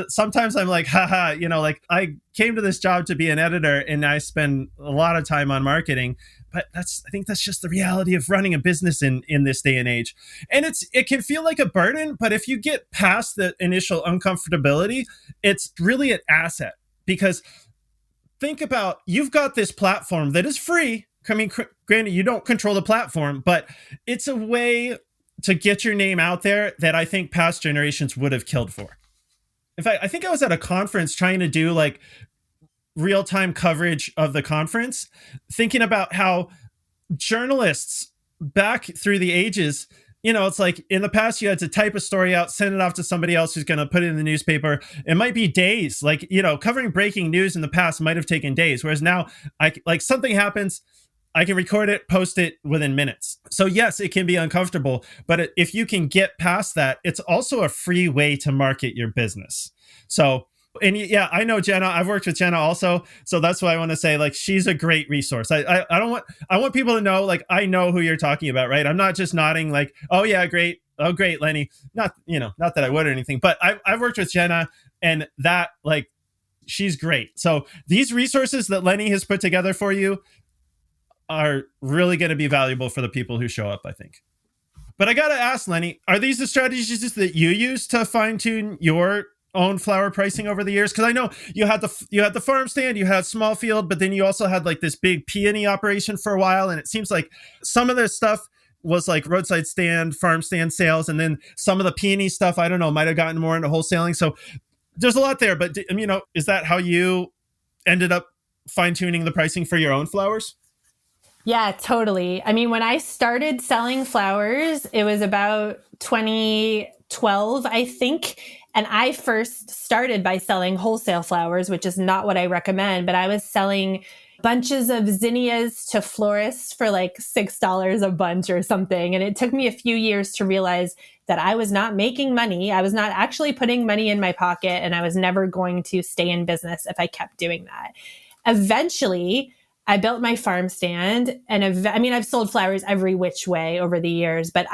sometimes I'm like, haha, like I came to this job to be an editor and I spend a lot of time on marketing. But I think that's just the reality of running a business in this day and age. And it can feel like a burden, but if you get past the initial uncomfortability, it's really an asset. Because think about, you've got this platform that is free. I mean, granted, you don't control the platform, but it's a way to get your name out there that I think past generations would have killed for. In fact, I think I was at a conference trying to do like real-time coverage of the conference, thinking about how journalists back through the ages, it's like in the past you had to type a story out, send it off to somebody else who's going to put it in the newspaper. It might be days. Like, covering breaking news in the past might have taken days. Whereas now, something happens, I can record it, post it within minutes. So yes, it can be uncomfortable, but if you can get past that, it's also a free way to market your business. So, and yeah, I know Jenna. I've worked with Jenna also, so that's why I want to say like she's a great resource. I want people to know like I know who you're talking about, right? I'm not just nodding like, oh yeah, great, oh great, Lennie. Not that I would or anything, but I've worked with Jenna, and that like she's great. So these resources that Lennie has put together for you are really going to be valuable for the people who show up, I think. But I got to ask, Lennie, are these the strategies that you use to fine tune your own flower pricing over the years? Because I know you had the farm stand, you had small field, but then you also had like this big peony operation for a while. And it seems like some of this stuff was like roadside stand, farm stand sales. And then some of the peony stuff, I don't know, might have gotten more into wholesaling. So there's a lot there, but is that how you ended up fine tuning the pricing for your own flowers? Yeah, totally. I mean, when I started selling flowers, it was about 2012, I think. And I first started by selling wholesale flowers, which is not what I recommend, but I was selling bunches of zinnias to florists for like $6 a bunch or something. And it took me a few years to realize that I was not making money. I was not actually putting money in my pocket, and I was never going to stay in business if I kept doing that. Eventually, I built my farm stand, and I've sold flowers every which way over the years, but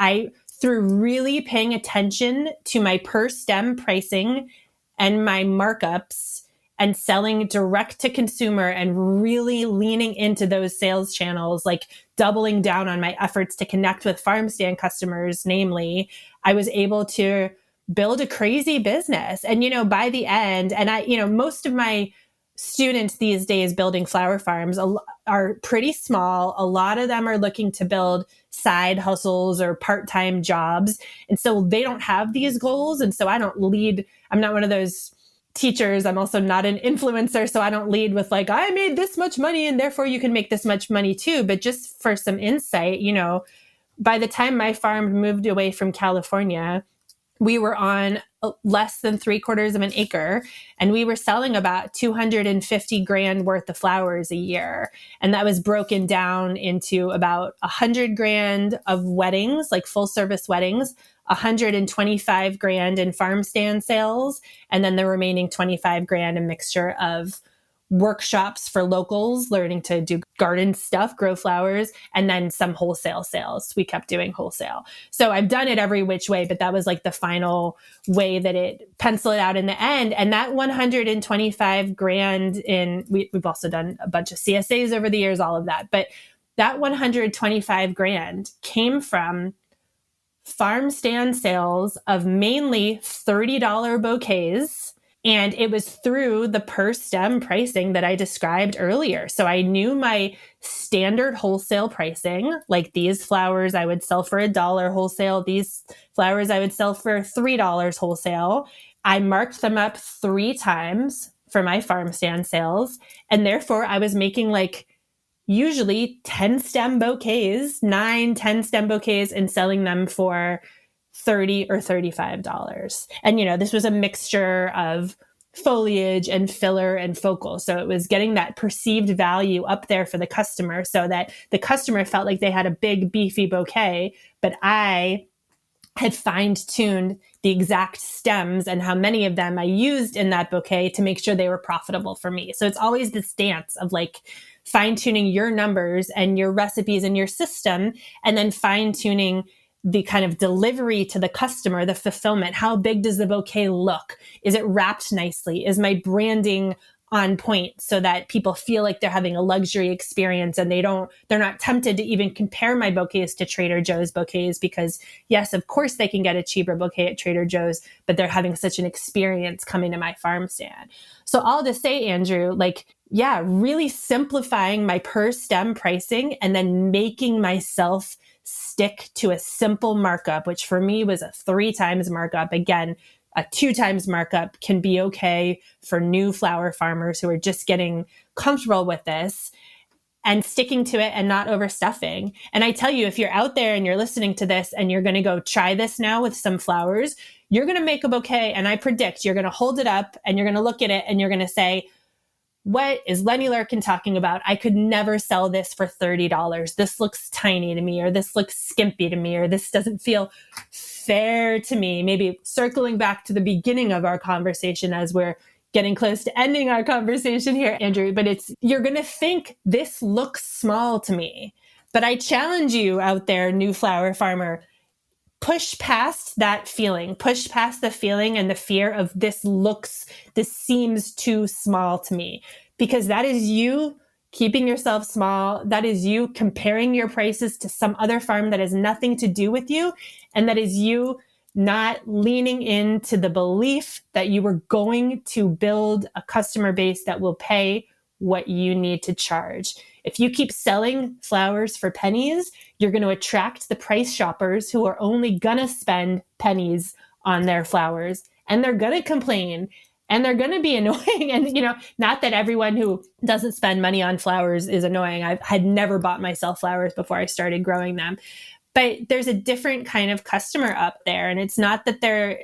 through really paying attention to my per stem pricing and my markups and selling direct to consumer and really leaning into those sales channels, like doubling down on my efforts to connect with farm stand customers, namely, I was able to build a crazy business. And, by the end, and most of my students these days building flower farms are pretty small. A lot of them are looking to build side hustles or part-time jobs. And so they don't have these goals. And so I'm not one of those teachers. I'm also not an influencer. So I don't lead with like, I made this much money and therefore you can make this much money too. But just for some insight, by the time my farm moved away from California, we were on less than 3/4 of an acre, and we were selling about 250 grand worth of flowers a year. And that was broken down into about 100 grand of weddings, like full service weddings, 125 grand in farm stand sales, and then the remaining 25 grand, a mixture of workshops for locals learning to do garden stuff, grow flowers, and then some wholesale sales. We kept doing wholesale. So I've done it every which way, but that was like the final way that it penciled out in the end. And that 125 grand we've also done a bunch of CSAs over the years, all of that. But that 125 grand came from farm stand sales of mainly $30 bouquets. And it was through the per stem pricing that I described earlier. So I knew my standard wholesale pricing, like these flowers I would sell for $1 wholesale. These flowers I would sell for $3 wholesale. I marked them up 3 times for my farm stand sales. And therefore I was making like usually 10 stem bouquets, 10 stem bouquets, and selling them for $30 or $35. And, this was a mixture of foliage and filler and focal. So it was getting that perceived value up there for the customer so that the customer felt like they had a big beefy bouquet, but I had fine-tuned the exact stems and how many of them I used in that bouquet to make sure they were profitable for me. So it's always this dance of like fine-tuning your numbers and your recipes and your system, and then fine-tuning the kind of delivery to the customer, the fulfillment. How big does the bouquet look? Is it wrapped nicely? Is my branding on point so that people feel like they're having a luxury experience and they're not tempted to even compare my bouquets to Trader Joe's bouquets? Because yes, of course they can get a cheaper bouquet at Trader Joe's, but they're having such an experience coming to my farm stand. So all to say, Andrew, really simplifying my per stem pricing and then making myself stick to a simple markup, which for me was a 3 times markup. Again, a 2 times markup can be okay for new flower farmers who are just getting comfortable with this, and sticking to it and not overstuffing. And I tell you, if you're out there and you're listening to this and you're going to go try this now with some flowers, you're going to make a bouquet. And I predict you're going to hold it up and you're going to look at it and you're going to say, what is Lennie Larkin talking about? I could never sell this for $30. This looks tiny to me, or this looks skimpy to me, or this doesn't feel fair to me. Maybe circling back to the beginning of our conversation as we're getting close to ending our conversation here, Andrew, but you're going to think this looks small to me. But I challenge you out there, new flower farmer, push past that feeling, push past the feeling and the fear of this seems too small to me, because that is you keeping yourself small. That is you comparing your prices to some other farm that has nothing to do with you. And that is you not leaning into the belief that you were going to build a customer base that will pay what you need to charge. If you keep selling flowers for pennies, you're going to attract the price shoppers who are only going to spend pennies on their flowers, and they're going to complain and they're going to be annoying. And, not that everyone who doesn't spend money on flowers is annoying. I had never bought myself flowers before I started growing them. But there's a different kind of customer up there. And it's not that they're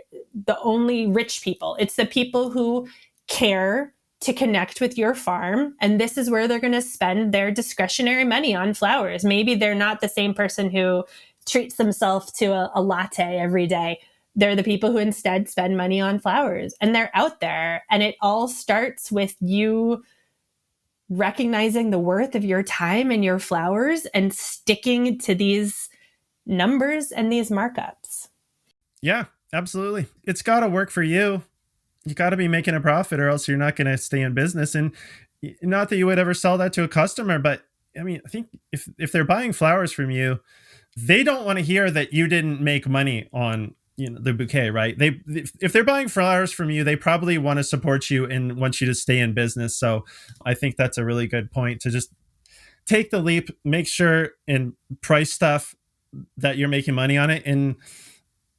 the only rich people. It's the people who care to connect with your farm. And this is where they're going to spend their discretionary money on flowers. Maybe they're not the same person who treats themselves to a latte every day. They're the people who instead spend money on flowers, and they're out there. And it all starts with you recognizing the worth of your time and your flowers and sticking to these numbers and these markups. Yeah, absolutely. It's got to work for you. You got to be making a profit, or else you're not going to stay in business. And not that you would ever sell that to a customer, but I mean, I think if they're buying flowers from you, they don't want to hear that you didn't make money on the bouquet, right? They if they're buying flowers from you, they probably want to support you and want you to stay in business. So I think that's a really good point to just take the leap, make sure and price stuff that you're making money on it, and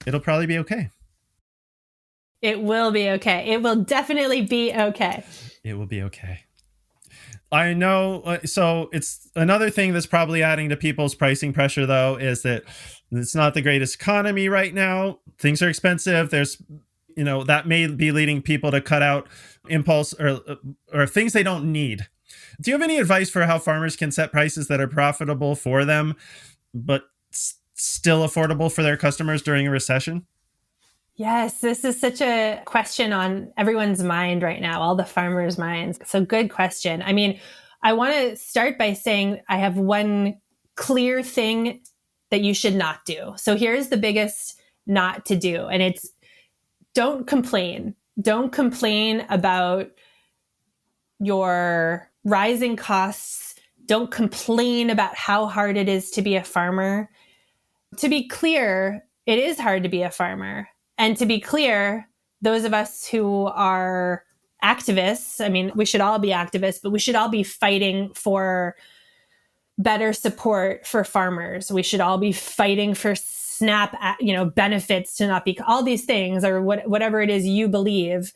it'll probably be okay. It will be okay. It will definitely be okay. It will be okay. I know. So it's another thing that's probably adding to people's pricing pressure, though, is that it's not the greatest economy right now. Things are expensive. There's, that may be leading people to cut out impulse or things they don't need. Do you have any advice for how farmers can set prices that are profitable for them, but still affordable for their customers during a recession? Yes, this is such a question on everyone's mind right now, all the farmers' minds. So good question. I mean, I want to start by saying I have one clear thing that you should not do. So here's the biggest not to do, and it's don't complain. Don't complain about your rising costs. Don't complain about how hard it is to be a farmer. To be clear, it is hard to be a farmer. And to be clear, those of us who are activists, I mean, we should all be activists, but we should all be fighting for better support for farmers. We should all be fighting for SNAP, benefits to not be all these things or whatever it is you believe.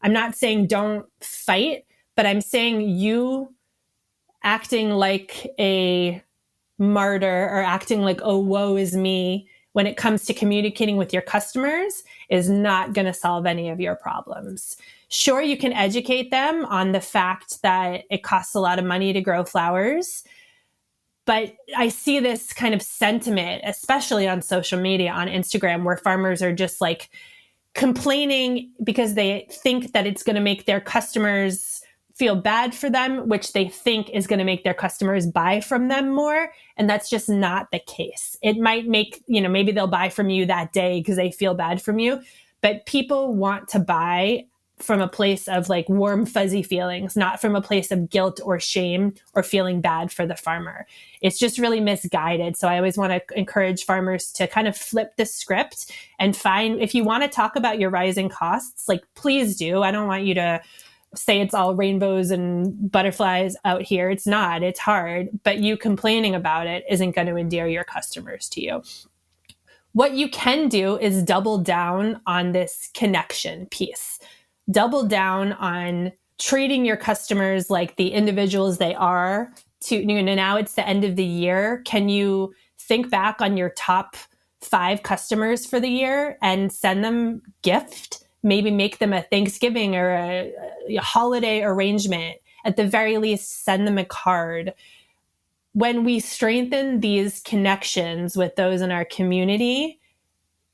I'm not saying don't fight, but I'm saying you acting like a martyr or acting like, oh, woe is me when it comes to communicating with your customers is not going to solve any of your problems. Sure, you can educate them on the fact that it costs a lot of money to grow flowers. But I see this kind of sentiment, especially on social media, on Instagram, where farmers are just like complaining because they think that it's going to make their customers feel bad for them, which they think is going to make their customers buy from them more. And that's just not the case. It might make, maybe they'll buy from you that day because they feel bad from you. But people want to buy from a place of like warm, fuzzy feelings, not from a place of guilt or shame or feeling bad for the farmer. It's just really misguided. So I always want to encourage farmers to kind of flip the script and find, if you want to talk about your rising costs, like please do. I don't want you to say it's all rainbows and butterflies out here. It's not. It's hard. But you complaining about it isn't going to endear your customers to you. What you can do is double down on this connection piece. Double down on treating your customers like the individuals they are. Now it's the end of the year. Can you think back on your top 5 customers for the year and send them gift? Maybe make them a Thanksgiving or a holiday arrangement. At the very least, send them a card. When we strengthen these connections with those in our community,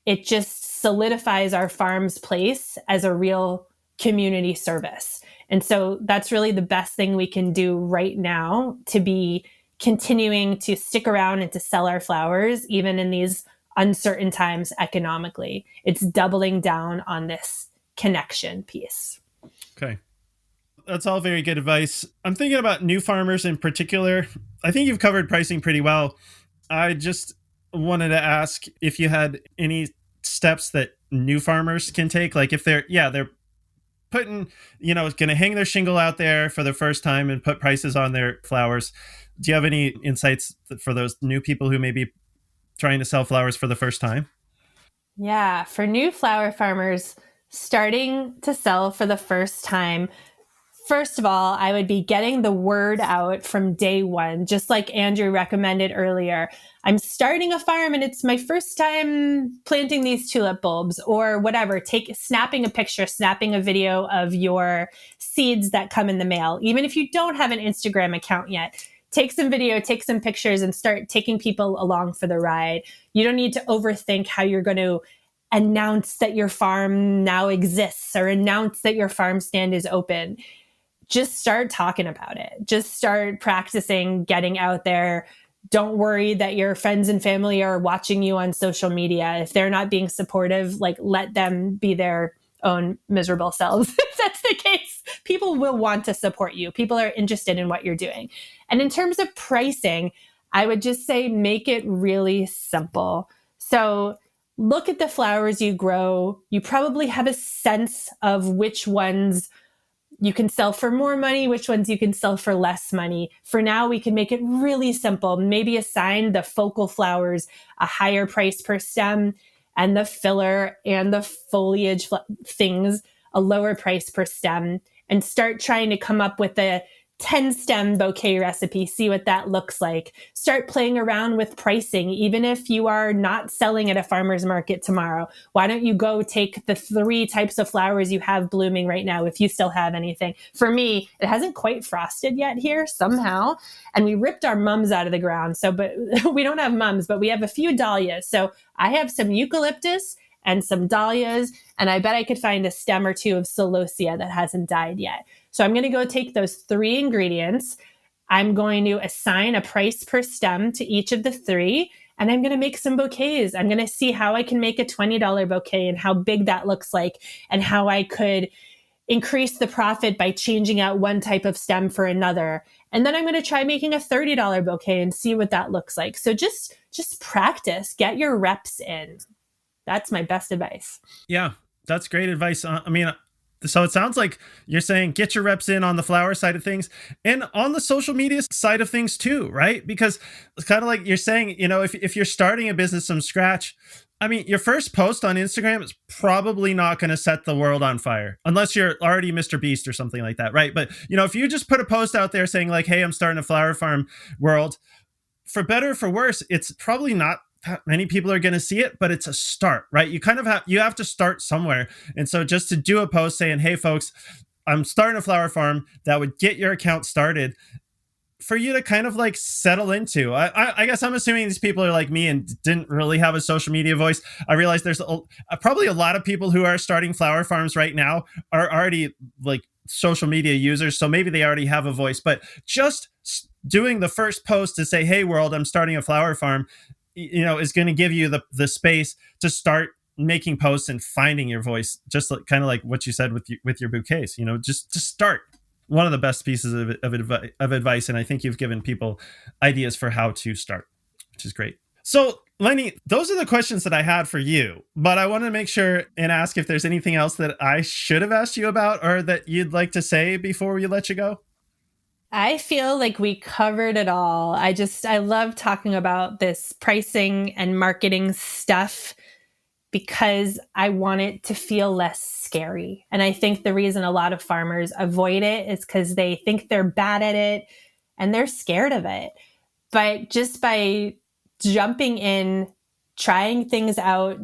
it just solidifies our farm's place as a real community service. And so that's really the best thing we can do right now to be continuing to stick around and to sell our flowers, even in these uncertain times economically. It's doubling down on this connection piece. Okay. That's all very good advice. I'm thinking about new farmers in particular. I think you've covered pricing pretty well. I just wanted to ask if you had any steps that new farmers can take. Like if they're putting, going to hang their shingle out there for the first time and put prices on their flowers. Do you have any insights for those new people who may be trying to sell flowers for the first time? Yeah, for new flower farmers starting to sell for the first time, first of all, I would be getting the word out from day one, just like Andrew recommended earlier. I'm starting a farm and it's my first time planting these tulip bulbs or whatever. Snapping a picture, snapping a video of your seeds that come in the mail. Even if you don't have an Instagram account yet, take some video, take some pictures and start taking people along for the ride. You don't need to overthink how you're going to announce that your farm now exists or announce that your farm stand is open. Just start talking about it. Just start practicing getting out there. Don't worry that your friends and family are watching you on social media. If they're not being supportive, let them be their own miserable selves. If that's the case, people will want to support you. People are interested in what you're doing. And in terms of pricing, I would just say make it really simple. So look at the flowers you grow. You probably have a sense of which ones you can sell for more money, which ones you can sell for less money. For now, we can make it really simple. Maybe assign the focal flowers a higher price per stem and the filler and the foliage things a lower price per stem, and start trying to come up with a 10 stem bouquet recipe, see what that looks like. Start playing around with pricing, even if you are not selling at a farmer's market tomorrow. Why don't you go take the 3 types of flowers you have blooming right now, if you still have anything? For me, it hasn't quite frosted yet here somehow. And we ripped our mums out of the ground. So, but we don't have mums, but we have a few dahlias. So I have some eucalyptus and some dahlias, and I bet I could find a stem or 2 of celosia that hasn't died yet. So I'm going to go take those 3 ingredients. I'm going to assign a price per stem to each of the 3, and I'm going to make some bouquets. I'm going to see how I can make a $20 bouquet and how big that looks like, and how I could increase the profit by changing out one type of stem for another. And then I'm going to try making a $30 bouquet and see what that looks like. So just practice, get your reps in. That's my best advice. Yeah, that's great advice. I mean, so it sounds like you're saying get your reps in on the flower side of things and on the social media side of things too, right? Because it's kind of like you're saying, if you're starting a business from scratch, I mean, your first post on Instagram is probably not going to set the world on fire unless you're already Mr. Beast or something like that, right? But, if you just put a post out there saying like, hey, I'm starting a flower farm world, for better or for worse, it's probably not that many people are going to see it, but it's a start, right? You have to start somewhere. And so just to do a post saying, hey folks, I'm starting a flower farm, that would get your account started for you to kind of like settle into. I guess I'm assuming these people are like me and didn't really have a social media voice. I realize there's probably a lot of people who are starting flower farms right now are already like social media users. So maybe they already have a voice, but just doing the first post to say, hey world, I'm starting a flower farm, is going to give you the space to start making posts and finding your voice, just like, kind of like what you said with your bouquets. Just start. One of the best pieces of advice, and I think you've given people ideas for how to start, which is great. So, Lennie, those are the questions that I had for you, but I want to make sure and ask if there's anything else that I should have asked you about or that you'd like to say before we let you go. I feel like we covered it all. I love talking about this pricing and marketing stuff because I want it to feel less scary. And I think the reason a lot of farmers avoid it is because they think they're bad at it and they're scared of it. But just by jumping in, trying things out,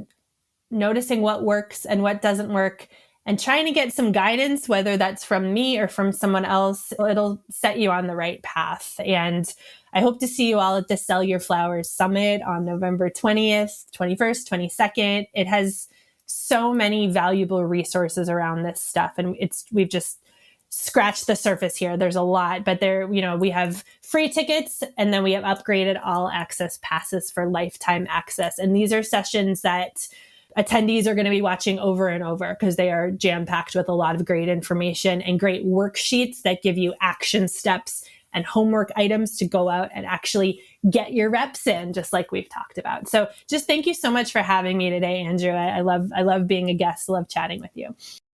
noticing what works and what doesn't work, and trying to get some guidance, whether that's from me or from someone else, it'll set you on the right path. And I hope to see you all at the Sell Your Flowers Summit on November 20th, 21st, 22nd. It has so many valuable resources around this stuff. And we've just scratched the surface here. There's a lot, but we have free tickets, and then we have upgraded all access passes for lifetime access. And these are sessions that attendees are going to be watching over and over because they are jam-packed with a lot of great information and great worksheets that give you action steps and homework items to go out and actually get your reps in, just like we've talked about. So just thank you so much for having me today, Andrew. I love being a guest. I love chatting with you.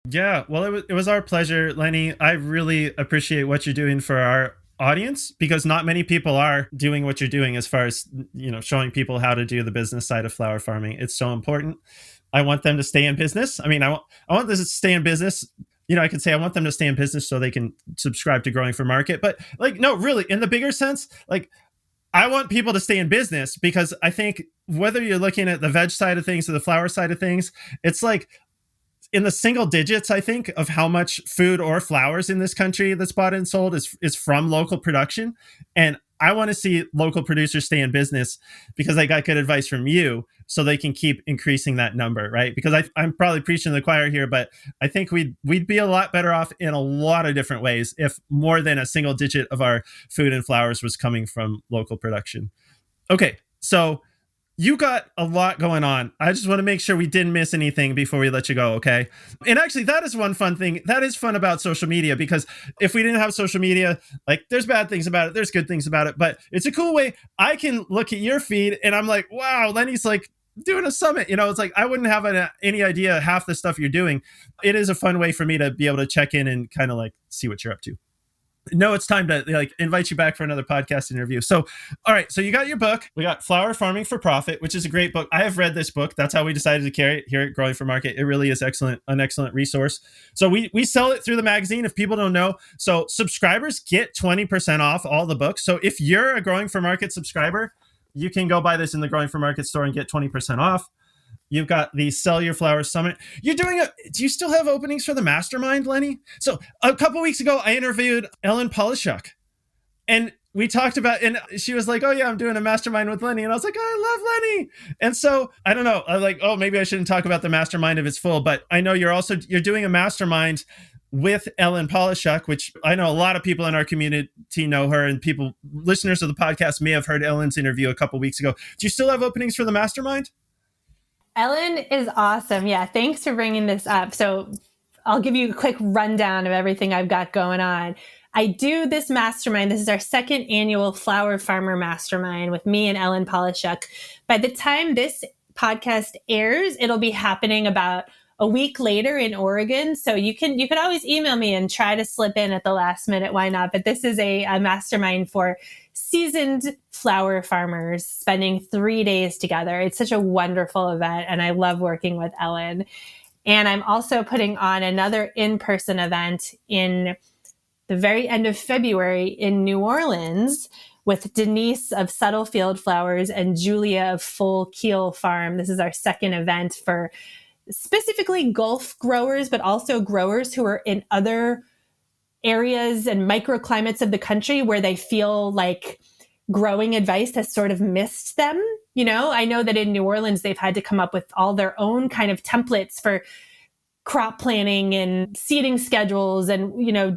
Yeah, well, it was our pleasure, Lennie. I really appreciate what you're doing for our audience, because not many people are doing what you're doing as far as showing people how to do the business side of flower farming. It's so important. I want them to stay in business. I mean, I want this to stay in business. I could say I want them to stay in business so they can subscribe to Growing for Market, but no, really, in the bigger sense, I want people to stay in business, because I think whether you're looking at the veg side of things or the flower side of things, it's like in the single digits, I think, of how much food or flowers in this country that's bought and sold is from local production. And I want to see local producers stay in business because I got good advice from you, so they can keep increasing that number, right? Because I'm probably preaching to the choir here, but I think we'd be a lot better off in a lot of different ways if more than a single digit of our food and flowers was coming from local production. Okay, so you got a lot going on. I just want to make sure we didn't miss anything before we let you go, okay? And actually, that is one fun thing. That is fun about social media, because if we didn't have social media, like, there's bad things about it, there's good things about it, but it's a cool way. I can look at your feed and I'm like, wow, Lennie's like doing a summit. It's like I wouldn't have any idea half the stuff you're doing. It is a fun way for me to be able to check in and kind of like see what you're up to. No, it's time to like invite you back for another podcast interview. So, all right. So you got your book. We got Flower Farming for Profit, which is a great book. I have read this book. That's how we decided to carry it here at Growing for Market. It really is an excellent resource. So we sell it through the magazine, if people don't know. So subscribers get 20% off all the books. So if you're a Growing for Market subscriber, you can go buy this in the Growing for Market store and get 20% off. You've got the Sell Your Flowers Summit. Do you still have openings for the mastermind, Lennie? So a couple weeks ago, I interviewed Ellen Polishuk, and we talked about, and she was like, oh yeah, I'm doing a mastermind with Lennie. And I was like, oh, I love Lennie. And so I don't know, I'm like, oh, maybe I shouldn't talk about the mastermind if it's full, but I know you're doing a mastermind with Ellen Polishuk, which I know a lot of people in our community know her, and listeners of the podcast may have heard Ellen's interview a couple weeks ago. Do you still have openings for the mastermind? Ellen is awesome. Yeah, thanks for bringing this up. So I'll give you a quick rundown of everything I've got going on. I do this mastermind. This is our second annual Flower Farmer Mastermind with me and Ellen Polishuk. By the time this podcast airs, it'll be happening about a week later in Oregon. So you can always email me and try to slip in at the last minute. Why not? But this is a mastermind for seasoned flower farmers spending 3 days together. It's such a wonderful event, and I love working with Ellen. And I'm also putting on another in-person event in the very end of February in New Orleans with Denise of Subtlefield Flowers and Julia of Full Keel Farm. This is our second event for specifically Gulf growers, but also growers who are in other areas and microclimates of the country where they feel like growing advice has sort of missed them. I know that in New Orleans, they've had to come up with all their own kind of templates for crop planning and seeding schedules and,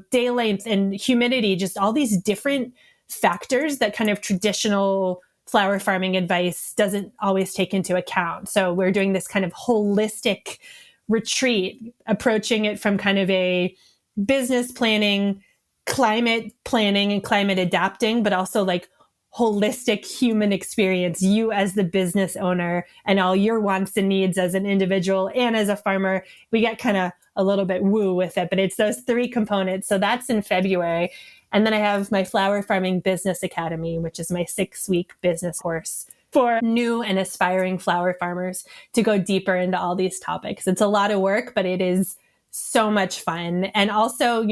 day length and humidity, just all these different factors that kind of traditional flower farming advice doesn't always take into account. So we're doing this kind of holistic retreat, approaching it from kind of a business planning, climate planning, and climate adapting, but also like holistic human experience, you as the business owner and all your wants and needs as an individual and as a farmer. We get kind of a little bit woo with it, but it's those three components. So that's in February. And then I have my Flower Farming Business Academy, which is my 6-week business course for new and aspiring flower farmers to go deeper into all these topics. It's a lot of work, but it is so much fun. And also,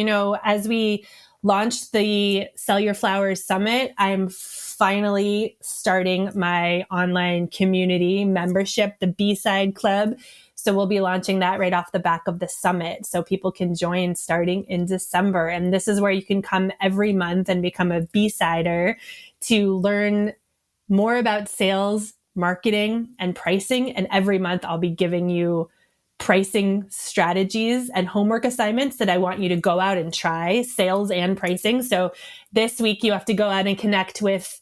as we launched the Sell Your Flowers Summit, I'm finally starting my online community membership, the B-Side Club. So we'll be launching that right off the back of the summit. So people can join starting in December. And this is where you can come every month and become a B-Sider to learn more about sales, marketing, and pricing. And every month I'll be giving you pricing strategies and homework assignments that I want you to go out and try, sales and pricing. So this week you have to go out and connect with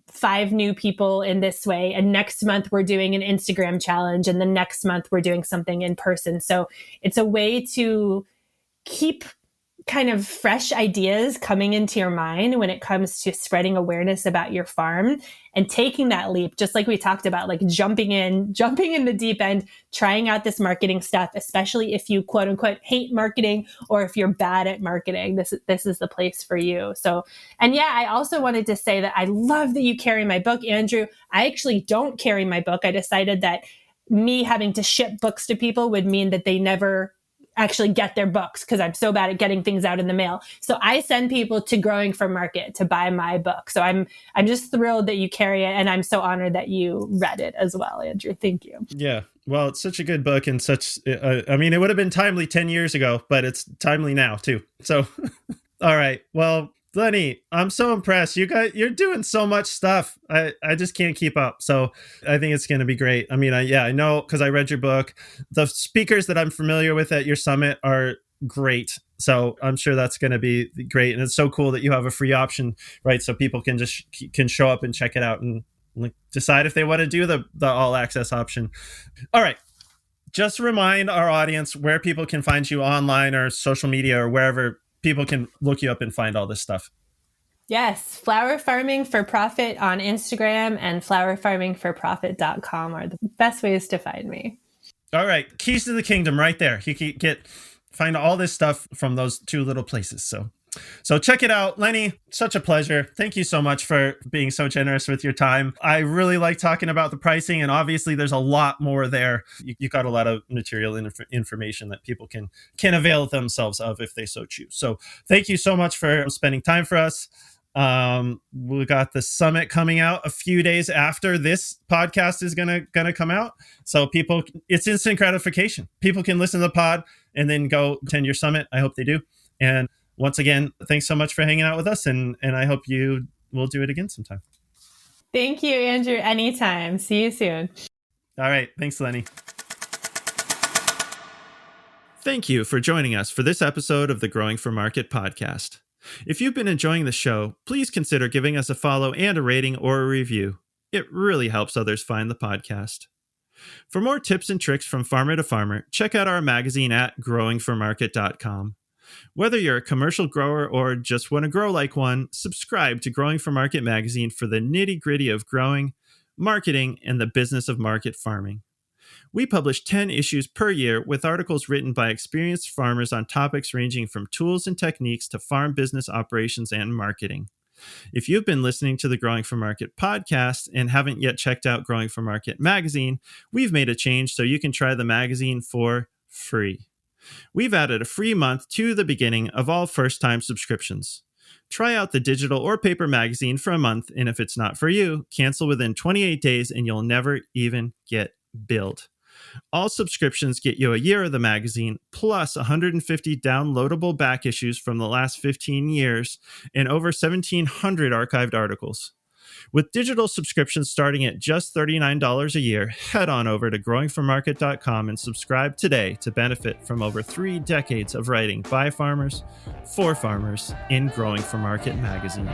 5 new people in this way. And next month we're doing an Instagram challenge. And the next month we're doing something in person. So it's a way to keep kind of fresh ideas coming into your mind when it comes to spreading awareness about your farm and taking that leap, just like we talked about, like jumping in the deep end, trying out this marketing stuff, especially if you quote unquote hate marketing or if you're bad at marketing, this is the place for you. So, and yeah, I also wanted to say that I love that you carry my book, Andrew. I actually don't carry my book. I decided that me having to ship books to people would mean that they never actually get their books because I'm so bad at getting things out in the mail. So I send people to Growing for Market to buy my book. So I'm just thrilled that you carry it. And I'm so honored that you read it as well, Andrew. Thank you. Yeah. Well, it's such a good book and it would have been timely 10 years ago, but it's timely now too. So, all right. Well, Lennie, I'm so impressed. You're doing so much stuff. I just can't keep up. So I think it's going to be great. I mean, I know because I read your book. The speakers that I'm familiar with at your summit are great. So I'm sure that's going to be great. And it's so cool that you have a free option, right? So people can show up and check it out. And decide if they want to do the all access option. All right. Just remind our audience where people can find you online or social media or wherever people can look you up and find all this stuff. Yes, Flower Farming for Profit on Instagram and flowerfarmingforprofit.com are the best ways to find me. All right. Keys to the kingdom right there. You can find all this stuff from those two little places. So check it out. Lennie, such a pleasure. Thank you so much for being so generous with your time. I really like talking about the pricing, and obviously there's a lot more there. You got a lot of material and information that people can avail themselves of if they so choose. So thank you so much for spending time for us. We got the summit coming out a few days after this podcast is gonna come out, so it's instant gratification. People can listen to the pod and then go attend your summit. I hope they do. And once again, thanks so much for hanging out with us, and I hope you will do it again sometime. Thank you, Andrew. Anytime. See you soon. All right. Thanks, Lennie. Thank you for joining us for this episode of the Growing for Market podcast. If you've been enjoying the show, please consider giving us a follow and a rating or a review. It really helps others find the podcast. For more tips and tricks from farmer to farmer, check out our magazine at growingformarket.com. Whether you're a commercial grower or just want to grow like one, subscribe to Growing for Market magazine for the nitty-gritty of growing, marketing, and the business of market farming. We publish 10 issues per year with articles written by experienced farmers on topics ranging from tools and techniques to farm business operations and marketing. If you've been listening to the Growing for Market podcast and haven't yet checked out Growing for Market magazine, we've made a change so you can try the magazine for free. We've added a free month to the beginning of all first-time subscriptions. Try out the digital or paper magazine for a month, and if it's not for you, cancel within 28 days and you'll never even get billed. All subscriptions get you a year of the magazine, plus 150 downloadable back issues from the last 15 years and over 1,700 archived articles. With digital subscriptions starting at just $39 a year, head on over to growingformarket.com and subscribe today to benefit from over 3 decades of writing by farmers, for farmers, in Growing for Market magazine.